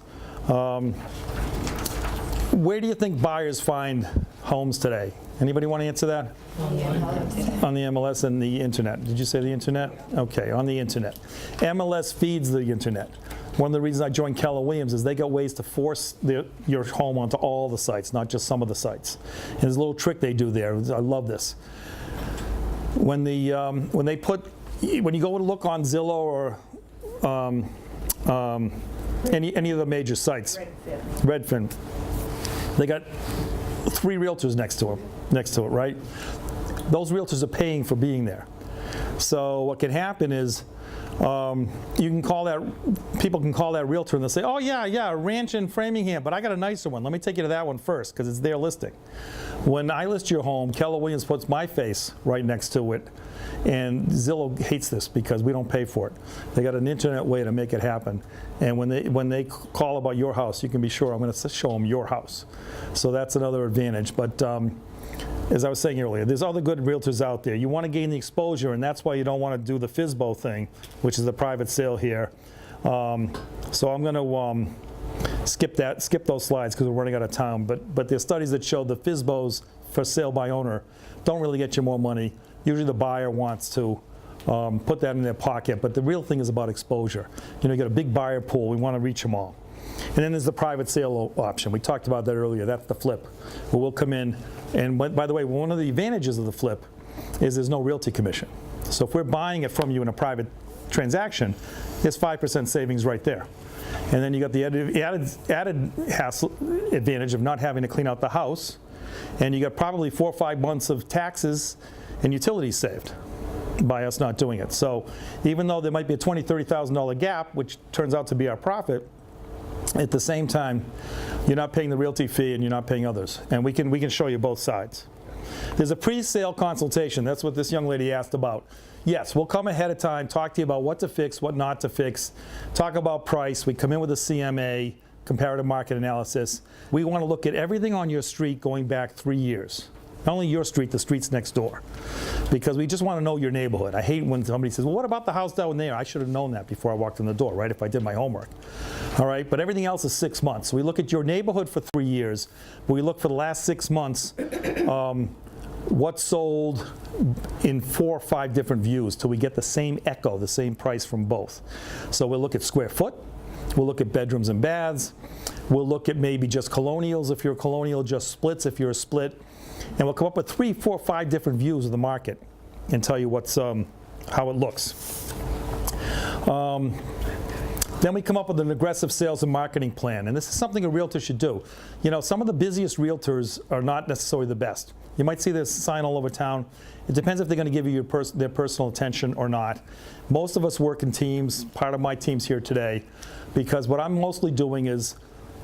Speaker 1: Where do you think buyers find homes today? Anybody want to answer that? On the MLS and the internet. Did you say the internet? Okay, on the internet. MLS feeds the internet. One of the reasons I joined Keller Williams is they got ways to force your home onto all the sites, not just some of the sites. And there's a little trick they do there. I love this. When you go to look on Zillow or any of the major sites, Redfin. They got 3 realtors next to it, right? Those realtors are paying for being there. So what can happen is people can call that realtor and they'll say, oh yeah, a ranch in Framingham, but I got a nicer one. Let me take you to that one first because it's their listing. When I list your home, Keller Williams puts my face right next to it. And Zillow hates this because we don't pay for it. They got an internet way to make it happen. And when they call about your house, you can be sure I'm going to show them your house. So that's another advantage. But as I was saying earlier, there's other good realtors out there. You want to gain the exposure, and that's why you don't want to do the FSBO thing, which is a private sale here. So I'm going to skip those slides because we're running out of time. But there's studies that show the FSBOs for sale by owner don't really get you more money. Usually the buyer wants to put that in their pocket, but the real thing is about exposure. You know, you got a big buyer pool. We want to reach them all. And then there's the private sale option. We talked about that earlier. That's the flip, where we'll come in. And by the way, one of the advantages of the flip is there's no realty commission. So if we're buying it from you in a private transaction, there's 5% savings right there. And then you got the added hassle advantage of not having to clean out the house. And you got probably 4 or 5 months of taxes and utilities saved by us not doing it. So even though there might be a $20,000, $30,000 gap, which turns out to be our profit, at the same time, you're not paying the realty fee and you're not paying others. And we can show you both sides. There's a pre-sale consultation. That's what this young lady asked about. Yes, we'll come ahead of time, talk to you about what to fix, what not to fix, talk about price. We come in with a CMA, comparative market analysis. We want to look at everything on your street going back 3 years. Not only your street, the streets next door. Because we just want to know your neighborhood. I hate when somebody says, well, what about the house down there? I should have known that before I walked in the door, right, if I did my homework. All right, but everything else is 6 months. So we look at your neighborhood for 3 years, but we look for the last 6 months, what sold in 4 or 5 different views till we get the same echo, the same price from both. So we'll look at square foot, we'll look at bedrooms and baths, we'll look at maybe just colonials if you're a colonial, just splits if you're a split, and we'll come up with 3, 4, 5 different views of the market and tell you what's how it looks. Then we come up with an aggressive sales and marketing plan, and this is something a realtor should do. You know, some of the busiest realtors are not necessarily the best. You might see this sign all over town. It depends if they're going to give you their personal attention or not. Most of us work in teams. Part of my team's here today because what I'm mostly doing is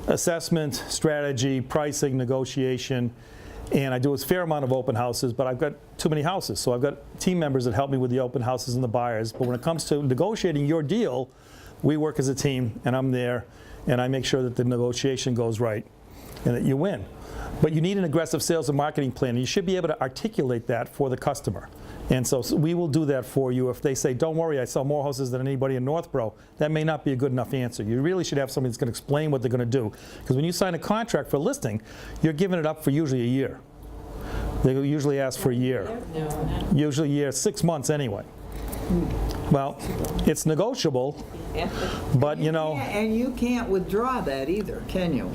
Speaker 1: assessment, strategy, pricing, negotiation, and I do a fair amount of open houses, but I've got too many houses. So I've got team members that help me with the open houses and the buyers. But when it comes to negotiating your deal, we work as a team, and I'm there, and I make sure that the negotiation goes right and that you win. But you need an aggressive sales and marketing plan, and you should be able to articulate that for the customer. And so we will do that for you. If they say, don't worry, I sell more houses than anybody in Northborough, that may not be a good enough answer. You really should have somebody that's going to explain what they're going to do. Because when you sign a contract for a listing, you're giving it up for usually a year. They usually ask for a year. Usually a year, 6 months anyway. Well, it's negotiable, but you know.
Speaker 2: And you can't withdraw that either, can you?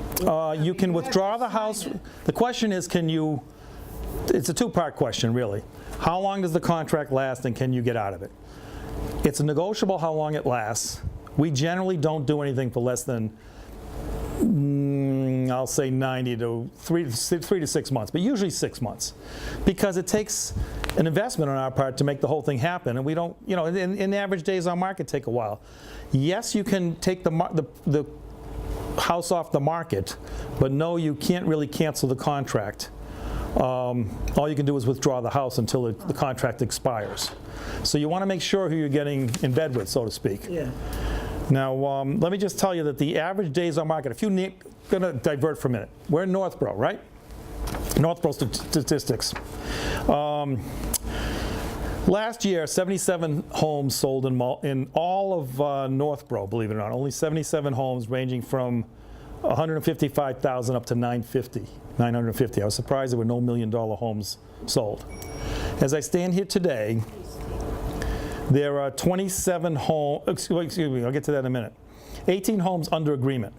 Speaker 1: You can withdraw the house. The question is, can you, it's a two-part question, really. How long does the contract last and can you get out of it? It's negotiable how long it lasts. We generally don't do anything for less than, I'll say 90 to 3 to 6 months, but usually 6 months. Because it takes an investment on our part to make the whole thing happen, and we don't, you know, in average days on market take a while. Yes, you can take the house off the market, but no, you can't really cancel the contract. All you can do is withdraw the house until the contract expires. So you want to make sure who you're getting in bed with, so to speak.
Speaker 2: Yeah.
Speaker 1: Now, let me just tell you that the average days on market, if you're going to divert for a minute, we're in Northborough, right? Northborough statistics. Last year, 77 homes sold in all of Northborough, believe it or not. Only 77 homes ranging from 155,000 up to 950. I was surprised there were no $1 million homes sold. As I stand here today, there are 27 homes, excuse me, I'll get to that in a minute. 18 homes under agreement.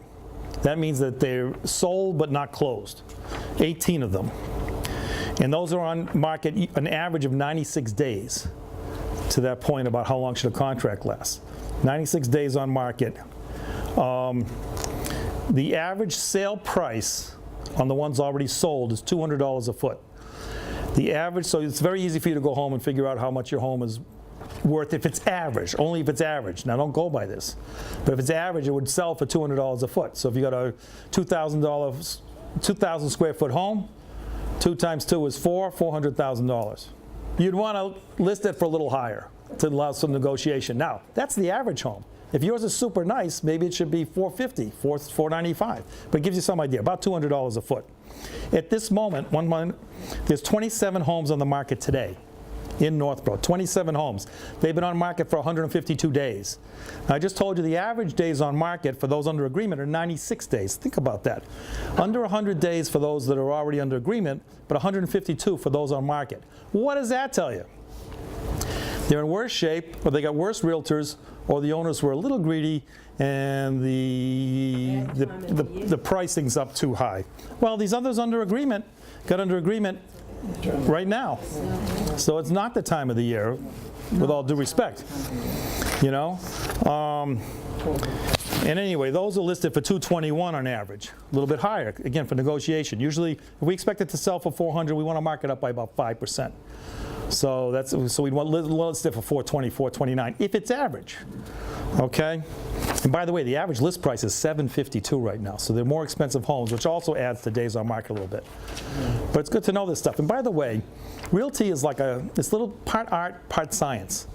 Speaker 1: That means that they're sold but not closed. 18 of them. And those are on market an average of 96 days. To that point about how long should a contract last. 96 days on market. The average sale price on the ones already sold is $200 a foot. The average, so it's very easy for you to go home and figure out how much your home is worth if it's average, only if it's average. Now don't go by this. But if it's average, it would sell for $200 a foot. So if you got a $2,000 square foot home, 2 times 2 is 400,000. You'd want to list it for a little higher to allow some negotiation. Now, that's the average home. If yours is super nice, maybe it should be $450, $495. But it gives you some idea, about $200 a foot. At this moment, there's 27 homes on the market today in Northborough, 27 homes. They've been on market for 152 days. I just told you the average days on market for those under agreement are 96 days. Think about that. Under 100 days for those that are already under agreement, but 152 for those on market. What does that tell you? They're in worse shape, or they got worse realtors, or the owners were a little greedy and the pricing's up too high. Well, these others under agreement got under agreement right now. So it's not the time of the year, with all due respect, you know. And anyway, those are listed for $221 on average, a little bit higher, again, for negotiation. Usually, if we expect it to sell for $400, we want to mark it up by about 5%. So we'd want list it for $420, $429, if it's average, okay? And by the way, the average list price is $752 right now, so they're more expensive homes, which also adds to days on market a little bit. But it's good to know this stuff. And by the way, realty is like it's a little part art, part science.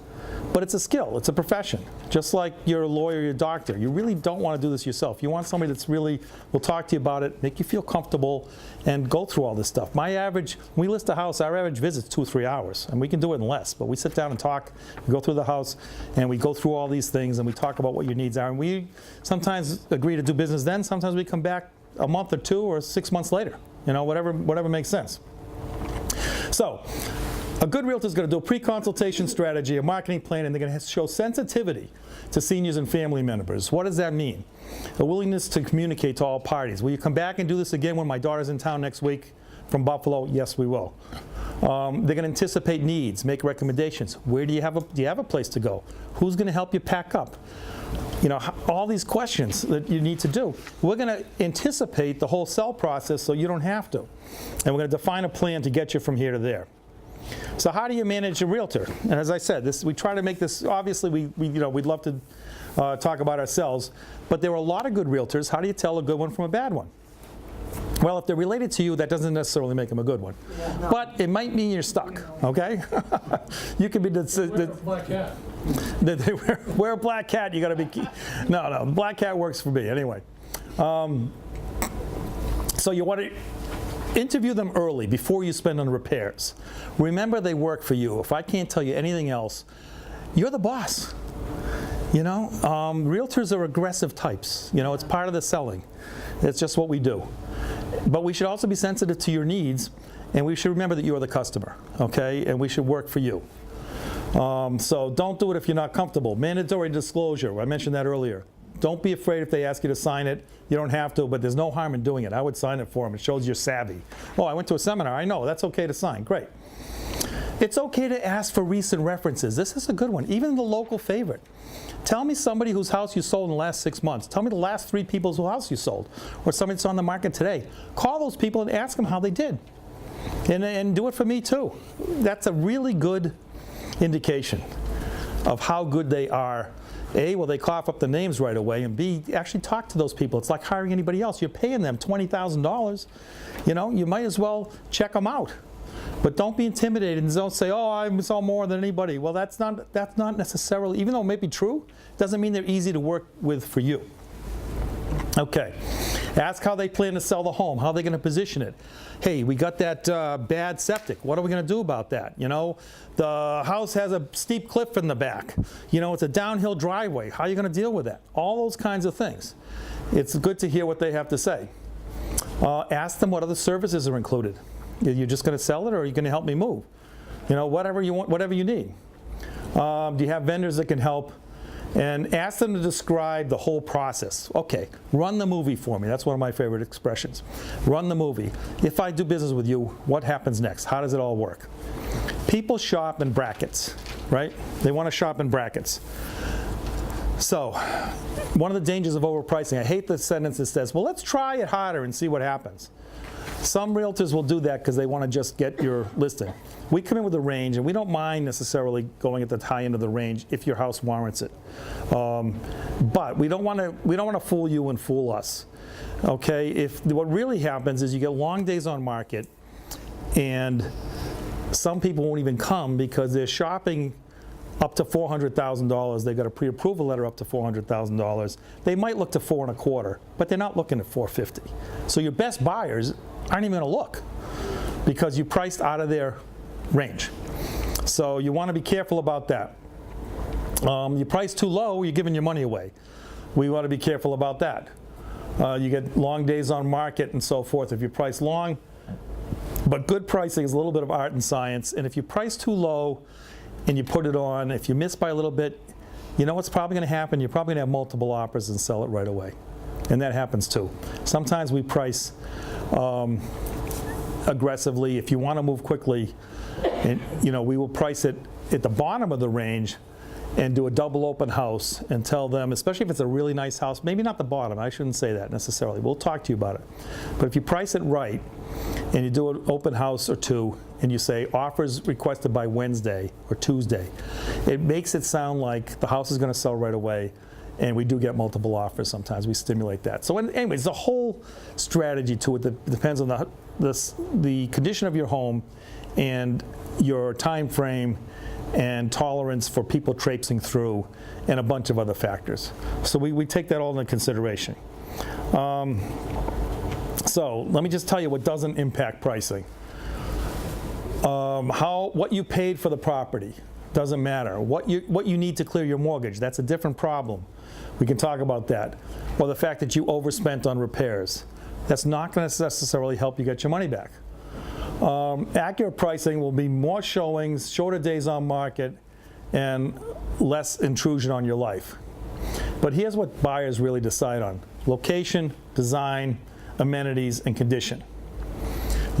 Speaker 1: But it's a skill, it's a profession. Just like you're a lawyer, you're a doctor. You really don't want to do this yourself. You want somebody that's really will talk to you about it, make you feel comfortable, and go through all this stuff. When we list a house, our average visit's 2 or 3 hours, and we can do it in less. But we sit down and talk, we go through the house, and we go through all these things, and we talk about what your needs are. And we sometimes agree to do business then, sometimes we come back a month or 2 or 6 months later. You know, whatever makes sense. So, a good realtor is going to do a pre-consultation strategy, a marketing plan, and they're going to show sensitivity to seniors and family members. What does that mean? A willingness to communicate to all parties. Will you come back and do this again when my daughter's in town next week from Buffalo? Yes, we will. They're going to anticipate needs, make recommendations. Where do you have a place to go? Who's going to help you pack up? All these questions that you need to do. We're going to anticipate the whole sell process so you don't have to. And we're going to define a plan to get you from here to there. So how do you manage a realtor? And as I said, we try to make this, obviously we'd love to talk about ourselves, but there are a lot of good realtors. How do you tell a good one from a bad one? Well, if they're related to you, that doesn't necessarily make them a good one. But it might mean you're stuck, okay? You could be
Speaker 5: Wear a black hat.
Speaker 1: wear a black hat, you got to be, no, black hat works for me anyway. So you want to interview them early before you spend on repairs. Remember, they work for you. If I can't tell you anything else, you're the boss. Realtors are aggressive types. It's part of the selling. It's just what we do. But we should also be sensitive to your needs, and we should remember that you are the customer, okay? And we should work for you. So don't do it if you're not comfortable. Mandatory disclosure, I mentioned that earlier. Don't be afraid if they ask you to sign it. You don't have to, but there's no harm in doing it. I would sign it for them. It shows you're savvy. Oh, I went to a seminar. I know. That's okay to sign. Great. It's okay to ask for recent references. This is a good one. Even the local favorite. Tell me somebody whose house you sold in the last 6 months. Tell me the last 3 people's whose house you sold, or somebody that's on the market today. Call those people and ask them how they did. And do it for me too. That's a really good indication of how good they are. A, will they cough up the names right away, and B, actually talk to those people. It's like hiring anybody else. You're paying them $20,000. You might as well check them out. But don't be intimidated and don't say, oh, I sell more than anybody. Well, that's not necessarily, even though it may be true, doesn't mean they're easy to work with for you. Okay. Ask how they plan to sell the home, how they're going to position it. Hey, we got that bad septic. What are we going to do about that? The house has a steep cliff in the back. It's a downhill driveway. How are you going to deal with that? All those kinds of things. It's good to hear what they have to say. Ask them what other services are included. You're just going to sell it, or are you going to help me move? Whatever you want, whatever you need. Do you have vendors that can help? And ask them to describe the whole process. Okay, run the movie for me. That's one of my favorite expressions. Run the movie. If I do business with you, what happens next? How does it all work? People shop in brackets, right? They want to shop in brackets. So, one of the dangers of overpricing, I hate the sentence that says, well, let's try it harder and see what happens. Some realtors will do that because they want to just get your listing. We come in with a range, and we don't mind necessarily going at the high end of the range if your house warrants it. But we don't want to fool you and fool us. Okay? What really happens is you get long days on market, and some people won't even come because they're shopping up to $400,000. They got a pre-approval letter up to $400,000. They might look to $425,000, but they're not looking at $450,000. So your best buyers aren't even going to look because you priced out of their range. So you want to be careful about that. You price too low, you're giving your money away. We want to be careful about that. You get long days on market and so forth if you price long. But good pricing is a little bit of art and science. And if you price too low and you put it on, if you miss by a little bit, you know what's probably going to happen? You're probably going to have multiple offers and sell it right away. And that happens too. Sometimes we price aggressively. If you want to move quickly, and we will price it at the bottom of the range and do a double open house and tell them, especially if it's a really nice house, maybe not the bottom, I shouldn't say that necessarily. We'll talk to you about it. But if you price it right and you do an open house or two and you say offers requested by Wednesday or Tuesday, it makes it sound like the house is going to sell right away. And we do get multiple offers sometimes. We stimulate that. So anyways, there's a whole strategy to it that depends on the condition of your home and your time frame and tolerance for people traipsing through and a bunch of other factors. So we take that all into consideration. So let me just tell you what doesn't impact pricing. What you paid for the property doesn't matter. What you need to clear your mortgage, that's a different problem. We can talk about that. Or the fact that you overspent on repairs. That's not going to necessarily help you get your money back. Accurate pricing will be more showings, shorter days on market, and less intrusion on your life. But here's what buyers really decide on: location, design, amenities, and condition.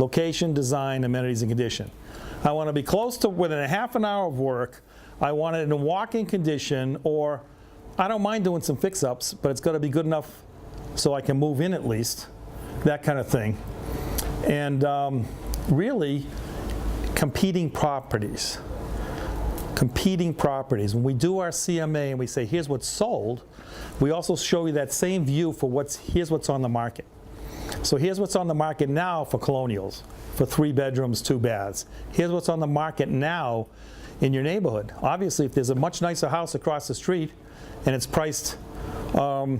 Speaker 1: Location, design, amenities, and condition. I want to be close to within a half an hour of work. I want it in a walk-in condition, or I don't mind doing some fix-ups, but it's got to be good enough so I can move in at least, that kind of thing. And really, competing properties. Competing properties. When we do our CMA and we say, here's what's sold, we also show you that same view for here's what's on the market. So here's what's on the market now for colonials, for 3 bedrooms, 2 baths. Here's what's on the market now in your neighborhood. Obviously, if there's a much nicer house across the street and it's priced lower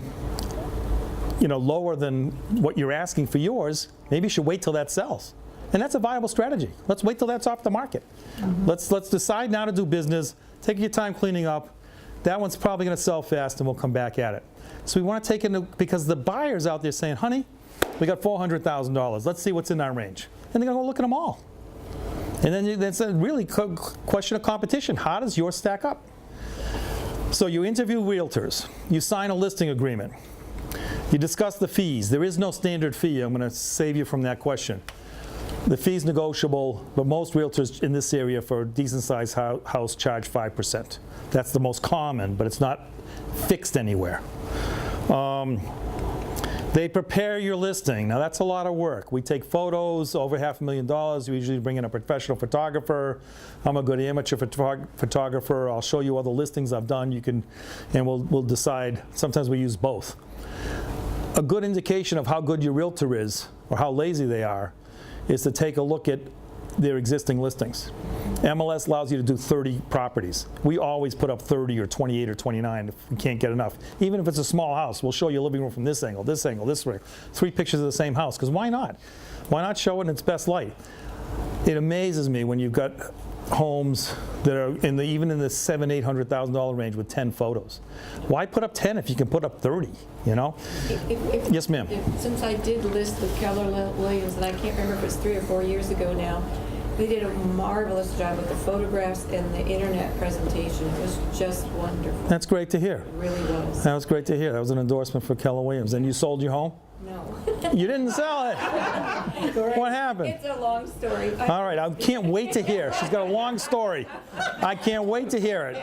Speaker 1: than what you're asking for yours, maybe you should wait till that sells. And that's a viable strategy. Let's wait till that's off the market. Let's decide now to do business. Take your time cleaning up. That one's probably going to sell fast, and we'll come back at it. So we want to take into, because the buyer's out there saying, honey, we got $400,000. Let's see what's in our range. And they're going to go look at them all. And then that's a really question of competition. How does yours stack up? So you interview realtors. You sign a listing agreement. You discuss the fees. There is no standard fee. I'm going to save you from that question. The fee's negotiable, but most realtors in this area for a decent-sized house charge 5%. That's the most common, but it's not fixed anywhere. They prepare your listing. Now, that's a lot of work. We take photos, over $500,000. We usually bring in a professional photographer. I'm a good amateur photographer. I'll show you all the listings I've done. And we'll decide. Sometimes we use both. A good indication of how good your realtor is, or how lazy they are, is to take a look at their existing listings. MLS allows you to do 30 properties. We always put up 30 or 28 or 29 if we can't get enough. Even if it's a small house, we'll show you a living room from this angle, this way. 3 pictures of the same house, because why not? Why not show it in its best light? It amazes me when you've got homes that are even in the $700,000 to $800,000 range with 10 photos. Why put up 10 if you can put up 30, Yes, ma'am.
Speaker 3: Since I did list with Keller Williams, and I can't remember if it's 3 or 4 years ago now, they did a marvelous job with the photographs and the internet presentation. It was just wonderful.
Speaker 1: That's great to hear.
Speaker 3: It really was.
Speaker 1: That was great to hear. That was an endorsement for Keller Williams. And you sold your home?
Speaker 3: No.
Speaker 1: You didn't sell it. What happened?
Speaker 3: It's a long story.
Speaker 1: All right, I can't wait to hear. She's got a long story. I can't wait to hear it.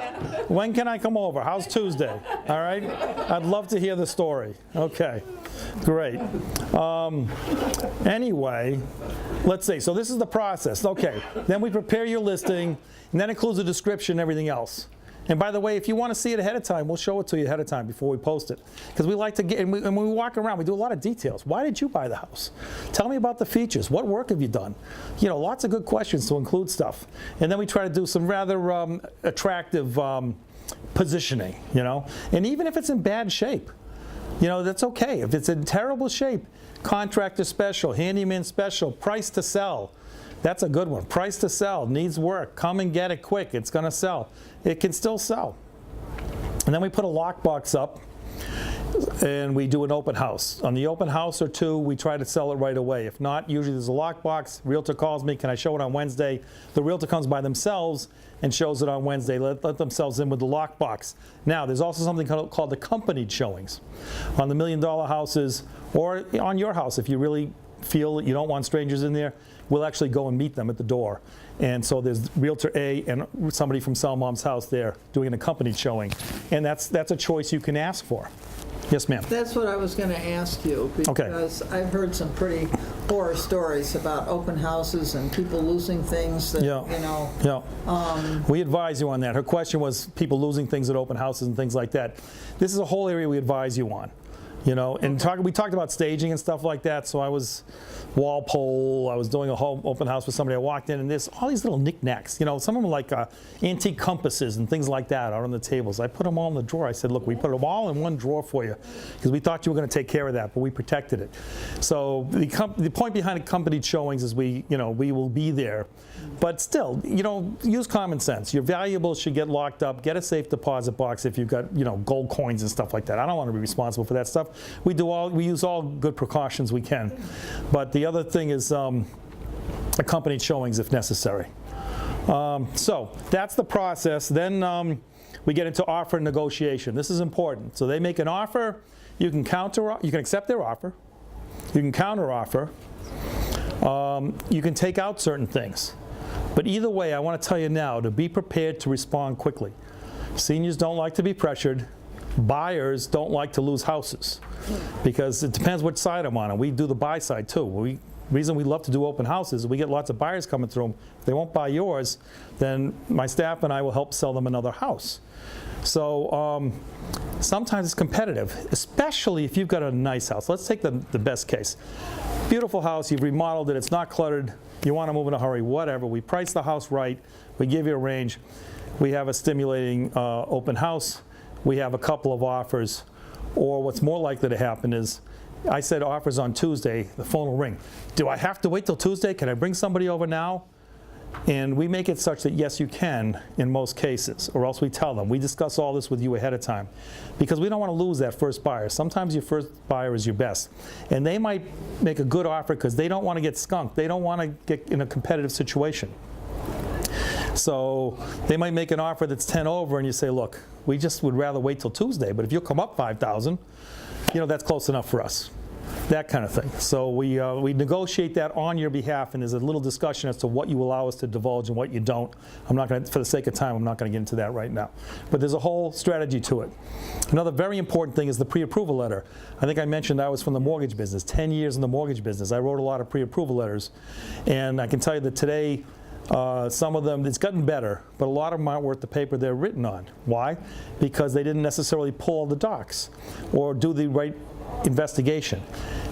Speaker 1: When can I come over? How's Tuesday? All right? I'd love to hear the story. Okay, great. Anyway, let's see. So this is the process. Okay, then we prepare your listing, and that includes a description and everything else. And by the way, if you want to see it ahead of time, we'll show it to you ahead of time before we post it. Because we like to get, and when we walk around, we do a lot of details. Why did you buy the house? Tell me about the features. What work have you done? Lots of good questions to include stuff. And then we try to do some rather attractive positioning, And even if it's in bad shape, that's okay. If it's in terrible shape, contractor special, handyman special, price to sell. That's a good one. Price to sell, needs work. Come and get it quick. It's going to sell. It can still sell. And then we put a lockbox up, and we do an open house. On the open house or 2, we try to sell it right away. If not, usually there's a lockbox. Realtor calls me, can I show it on Wednesday? The realtor comes by themselves and shows it on Wednesday. Let themselves in with the lockbox. Now, there's also something called accompanied showings. On the $1 million houses, or on your house, if you really feel that you don't want strangers in there, we'll actually go and meet them at the door. And so there's Realtor A and somebody from Sell Mom's House there doing an accompanied showing. And that's a choice you can ask for. Yes, ma'am.
Speaker 2: That's what I was going to ask you, because I've heard some pretty horror stories about open houses and people losing things that,
Speaker 1: We advise you on that. Her question was people losing things at open houses and things like that. This is a whole area we advise you on. And we talked about staging and stuff like that. So I was Walpole. I was doing a whole open house with somebody. I walked in, and there's all these little knickknacks. Some of them are like antique compasses and things like that out on the tables. I put them all in the drawer. I said, look, we put them all in one drawer for you because we thought you were going to take care of that, but we protected it. So the point behind accompanied showings is we will be there. But still, use common sense. Your valuables should get locked up. Get a safe deposit box if you've got, gold coins and stuff like that. I don't want to be responsible for that stuff. We use all good precautions we can. But the other thing is accompanied showings if necessary. So that's the process. Then we get into offer negotiation. This is important. So they make an offer. You can accept their offer. You can counter offer. You can take out certain things. But either way, I want to tell you now to be prepared to respond quickly. Seniors don't like to be pressured. Buyers don't like to lose houses because it depends which side I'm on. And we do the buy side too. Reason we love to do open houses is we get lots of buyers coming through them. If they won't buy yours, then my staff and I will help sell them another house. So sometimes it's competitive, especially if you've got a nice house. Let's take the best case. Beautiful house, you've remodeled it, it's not cluttered, you want to move in a hurry, whatever. We price the house right, we give you a range. We have a stimulating open house. We have a couple of offers. Or what's more likely to happen is, I said offers on Tuesday, the phone will ring. Do I have to wait till Tuesday? Can I bring somebody over now? And we make it such that yes, you can in most cases, or else we tell them. We discuss all this with you ahead of time because we don't want to lose that first buyer. Sometimes your first buyer is your best. And they might make a good offer because they don't want to get skunked. They don't want to get in a competitive situation. So they might make an offer that's 10 over and you say, look, we just would rather wait till Tuesday, but if you'll come up 5,000, that's close enough for us. That kind of thing. So we negotiate that on your behalf, and there's a little discussion as to what you allow us to divulge and what you don't. I'm not going to, for the sake of time, I'm not going to get into that right now. But there's a whole strategy to it. Another very important thing is the pre-approval letter. I think I mentioned I was from the mortgage business, 10 years in the mortgage business. I wrote a lot of pre-approval letters, and I can tell you that today, some of them, it's gotten better, but a lot of them aren't worth the paper they're written on. Why? Because they didn't necessarily pull all the docs or do the right investigation.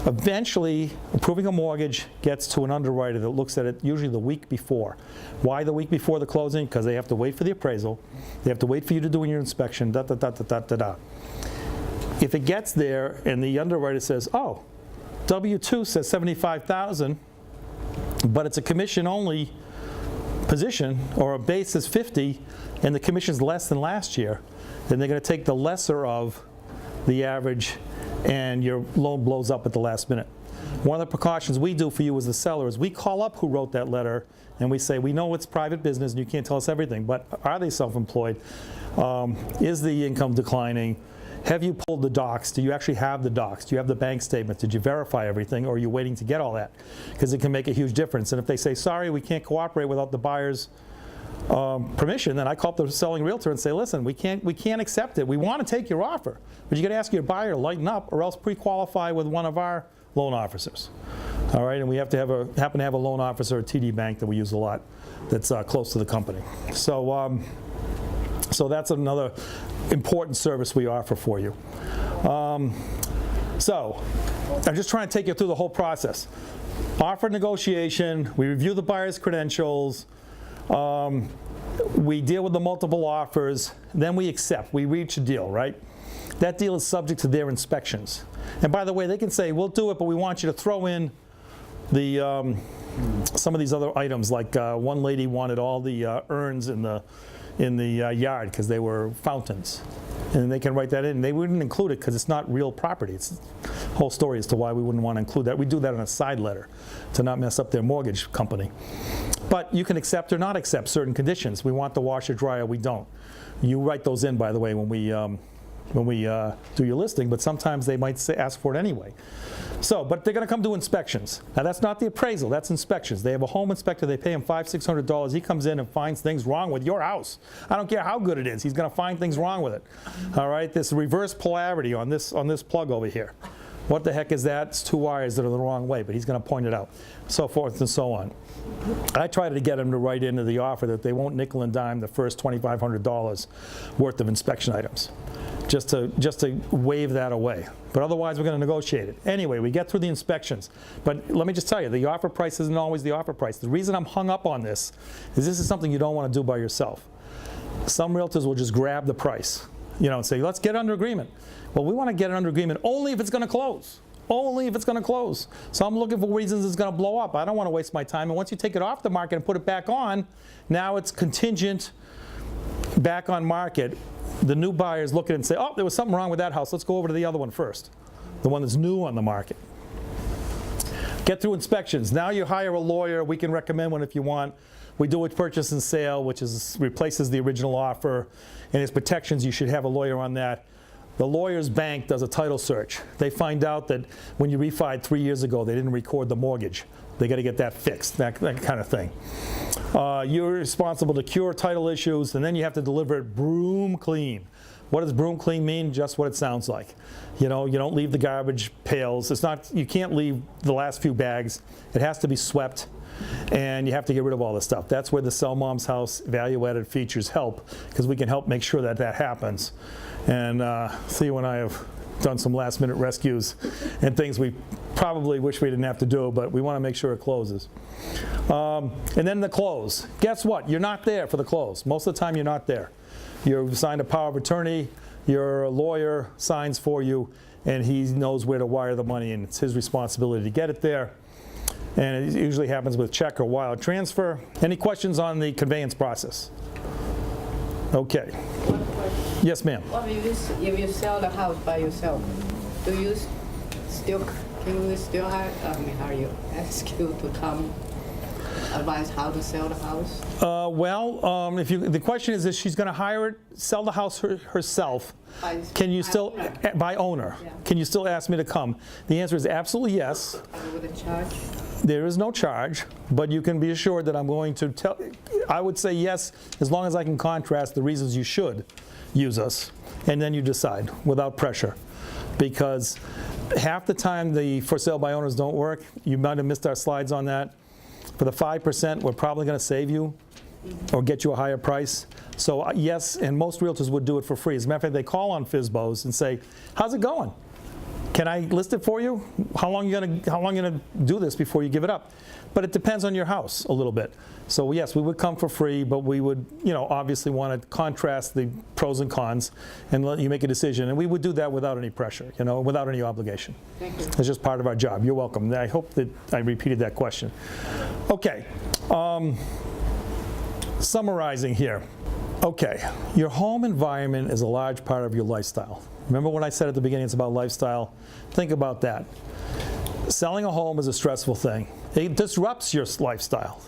Speaker 1: Eventually, approving a mortgage gets to an underwriter that looks at it usually the week before. Why the week before the closing? Because they have to wait for the appraisal. They have to wait for you to do your inspection, da-da-da-da-da-da. If it gets there and the underwriter says, oh, W-2 says $75,000, but it's a commission-only position, or a base is 50, and the commission's less than last year, then they're going to take the lesser of the average, and your loan blows up at the last minute. One of the precautions we do for you as the seller is we call up who wrote that letter, and we say, we know it's private business and you can't tell us everything, but are they self-employed? Is the income declining? Have you pulled the docs? Do you actually have the docs? Do you have the bank statement? Did you verify everything, or are you waiting to get all that? Because it can make a huge difference. And if they say, sorry, we can't cooperate without the buyer's permission, then I call up the selling realtor and say, listen, we can't accept it. We want to take your offer, but you got to ask your buyer to lighten up or else pre-qualify with one of our loan officers. All right, and we have to happen to have a loan officer at TD Bank that we use a lot that's close to the company. So that's another important service we offer for you. So I'm just trying to take you through the whole process. Offer negotiation, we review the buyer's credentials, we deal with the multiple offers, then we accept, we reach a deal, right? That deal is subject to their inspections. And by the way, they can say, we'll do it, but we want you to throw in the some of these other items, like one lady wanted all the urns in the yard because they were fountains, and they can write that in. They wouldn't include it because it's not real property. It's the whole story as to why we wouldn't want to include that. We do that on a side letter to not mess up their mortgage company. But you can accept or not accept certain conditions. We want the washer dryer, we don't. You write those in, by the way, when we do your listing, but sometimes they might ask for it anyway. So, but they're going to come do inspections. Now, that's not the appraisal, that's inspections. They have a home inspector, they pay him $500, $600. He comes in and finds things wrong with your house. I don't care how good it is, he's going to find things wrong with it. All right, this reverse polarity on this plug over here. What the heck is that? It's two wires that are the wrong way, but he's going to point it out. So forth and so on. I try to get them to write into the offer that they won't nickel and dime the first $2,500 worth of inspection items, just to wave that away. But otherwise, we're going to negotiate it. Anyway, we get through the inspections. But let me just tell you, the offer price isn't always the offer price. The reason I'm hung up on this is something you don't want to do by yourself. Some realtors will just grab the price, and say, let's get under agreement. Well, we want to get under agreement only if it's going to close. Only if it's going to close. So I'm looking for reasons it's going to blow up. I don't want to waste my time. And once you take it off the market and put it back on, now it's contingent, back on market. The new buyers look at it and say, oh, there was something wrong with that house. Let's go over to the other one first, the one that's new on the market. Get through inspections. Now you hire a lawyer. We can recommend one if you want. We do a purchase and sale, which replaces the original offer. And its protections, you should have a lawyer on that. The lawyer's bank does a title search. They find out that when you refied 3 years ago, they didn't record the mortgage. They got to get that fixed, that kind of thing. You're responsible to cure title issues, and then you have to deliver it broom clean. What does broom clean mean? Just what it sounds like. You know, you don't leave the garbage pails. It's not, you can't leave the last few bags. It has to be swept, and you have to get rid of all this stuff. That's where the Sell Mom's House value-added features help, because we can help make sure that that happens. And Theo and I have done some last-minute rescues and things we probably wish we didn't have to do, but we want to make sure it closes. And then the close. Guess what? You're not there for the close. Most of the time, you're not there. You've signed a power of attorney, your lawyer signs for you, and he knows where to wire the money, and it's his responsibility to get it there. And it usually happens with check or wire transfer. Any questions on the conveyance process? Okay.
Speaker 3: One question.
Speaker 1: Yes, ma'am.
Speaker 3: What if you sell the house by yourself? Do you still, can you still hire, are you ask you to come advise how to sell the house?
Speaker 1: The question is she's going to sell the house herself. Can you still, by owner,
Speaker 3: Yeah.
Speaker 1: can you still ask me to come? The answer is absolutely yes.
Speaker 3: With a charge?
Speaker 1: There is no charge, but you can be assured that I'm going to tell, I would say yes, as long as I can contrast the reasons you should use us, and then you decide without pressure. Because half the time the for sale by owners don't work. You might have missed our slides on that. For the 5%, we're probably going to save you or get you a higher price. So yes, and most realtors would do it for free. As a matter of fact, they call on FSBOs and say, how's it going? Can I list it for you? How long you gonna do this before you give it up? But it depends on your house a little bit. So yes, we would come for free, but we would, obviously want to contrast the pros and cons and let you make a decision. And we would do that without any pressure, without any obligation.
Speaker 3: Thank you.
Speaker 1: It's just part of our job. You're welcome. I hope that I repeated that question. Okay. Summarizing here. Okay, your home environment is a large part of your lifestyle. Remember when I said at the beginning it's about lifestyle? Think about that. Selling a home is a stressful thing. It disrupts your lifestyle.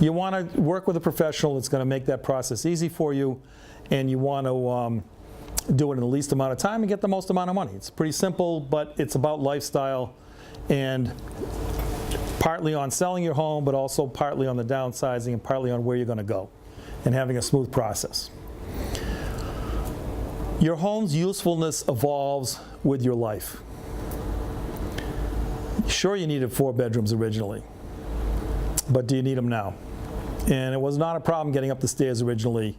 Speaker 1: You want to work with a professional that's going to make that process easy for you, and you want to do it in the least amount of time and get the most amount of money. It's pretty simple, but it's about lifestyle, and partly on selling your home, but also partly on the downsizing and partly on where you're going to go and having a smooth process. Your home's usefulness evolves with your life. Sure, you needed 4 bedrooms originally, but do you need them now? And it was not a problem getting up the stairs originally,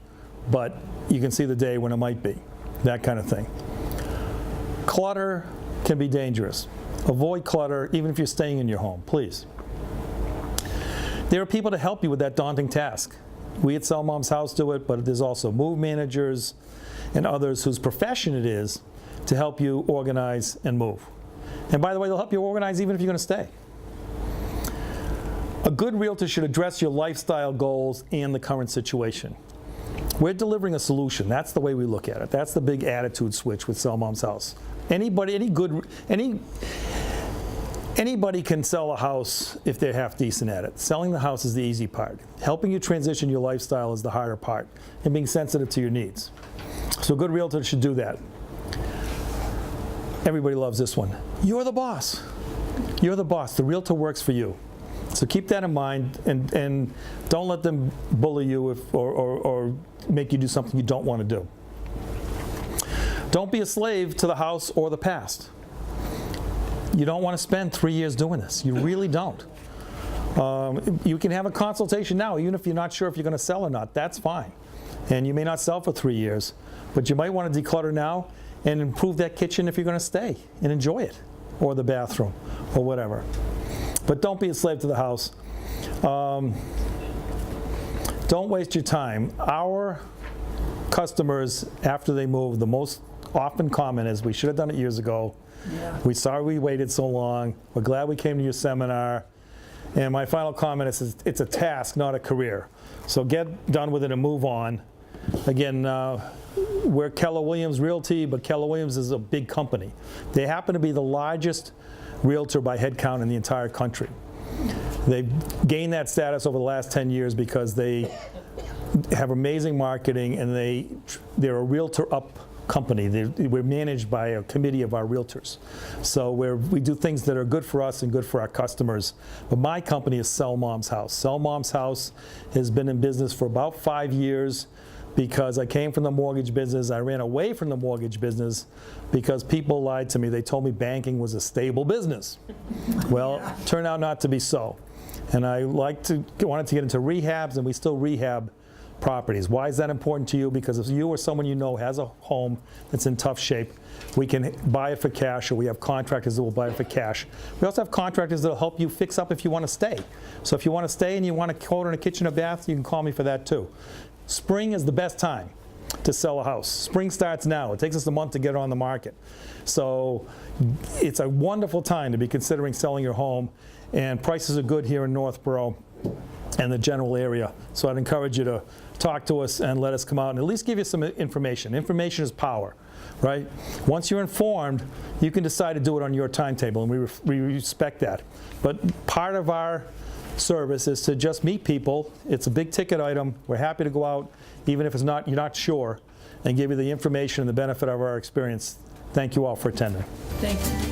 Speaker 1: but you can see the day when it might be, that kind of thing. Clutter can be dangerous. Avoid clutter, even if you're staying in your home, please. There are people to help you with that daunting task. We at Sell Mom's House do it, but there's also move managers and others whose profession it is to help you organize and move. And by the way, they'll help you organize even if you're going to stay. A good realtor should address your lifestyle goals and the current situation. We're delivering a solution. That's the way we look at it. That's the big attitude switch with Sell Mom's House. Anybody can sell a house if they're half decent at it. Selling the house is the easy part. Helping you transition your lifestyle is the harder part, and being sensitive to your needs. So a good realtor should do that. Everybody loves this one. You're the boss. You're the boss. The realtor works for you. So keep that in mind, and don't let them bully you or make you do something you don't want to do. Don't be a slave to the house or the past. You don't want to spend 3 years doing this. You really don't. You can have a consultation now, even if you're not sure if you're going to sell or not. That's fine. And you may not sell for 3 years, but you might want to declutter now and improve that kitchen if you're going to stay and enjoy it, or the bathroom, or whatever. But don't be a slave to the house. Don't waste your time. Our customers, after they move, the most often comment is, we should have done it years ago.
Speaker 2: Yeah.
Speaker 1: We're sorry we waited so long. We're glad we came to your seminar. And my final comment is, it's a task, not a career. So get done with it and move on. Again, we're Keller Williams Realty, but Keller Williams is a big company. They happen to be the largest realtor by head count in the entire country. They've gained that status over the last 10 years because they have amazing marketing, and they're a realtor up company. We're managed by a committee of our realtors. So we do things that are good for us and good for our customers. But my company is Sell Mom's House. Sell Mom's House has been in business for about 5 years because I came from the mortgage business. I ran away from the mortgage business because people lied to me. They told me banking was a stable business. Well, turned out not to be so. And I wanted to get into rehabs, and we still rehab properties. Why is that important to you? Because if you or someone you know has a home that's in tough shape, we can buy it for cash, or we have contractors that will buy it for cash. We also have contractors that will help you fix up if you want to stay. So if you want to stay and you want a quote on a kitchen or bath, you can call me for that too. Spring is the best time to sell a house. Spring starts now. It takes us a month to get it on the market. So it's a wonderful time to be considering selling your home, and prices are good here in Northborough and the general area. So I'd encourage you to talk to us and let us come out and at least give you some information. Information is power, right? Once you're informed, you can decide to do it on your timetable, and we respect that. But part of our service is to just meet people. It's a big ticket item. We're happy to go out, even if you're not sure, and give you the information and the benefit of our experience. Thank you all for attending.
Speaker 2: Thank you.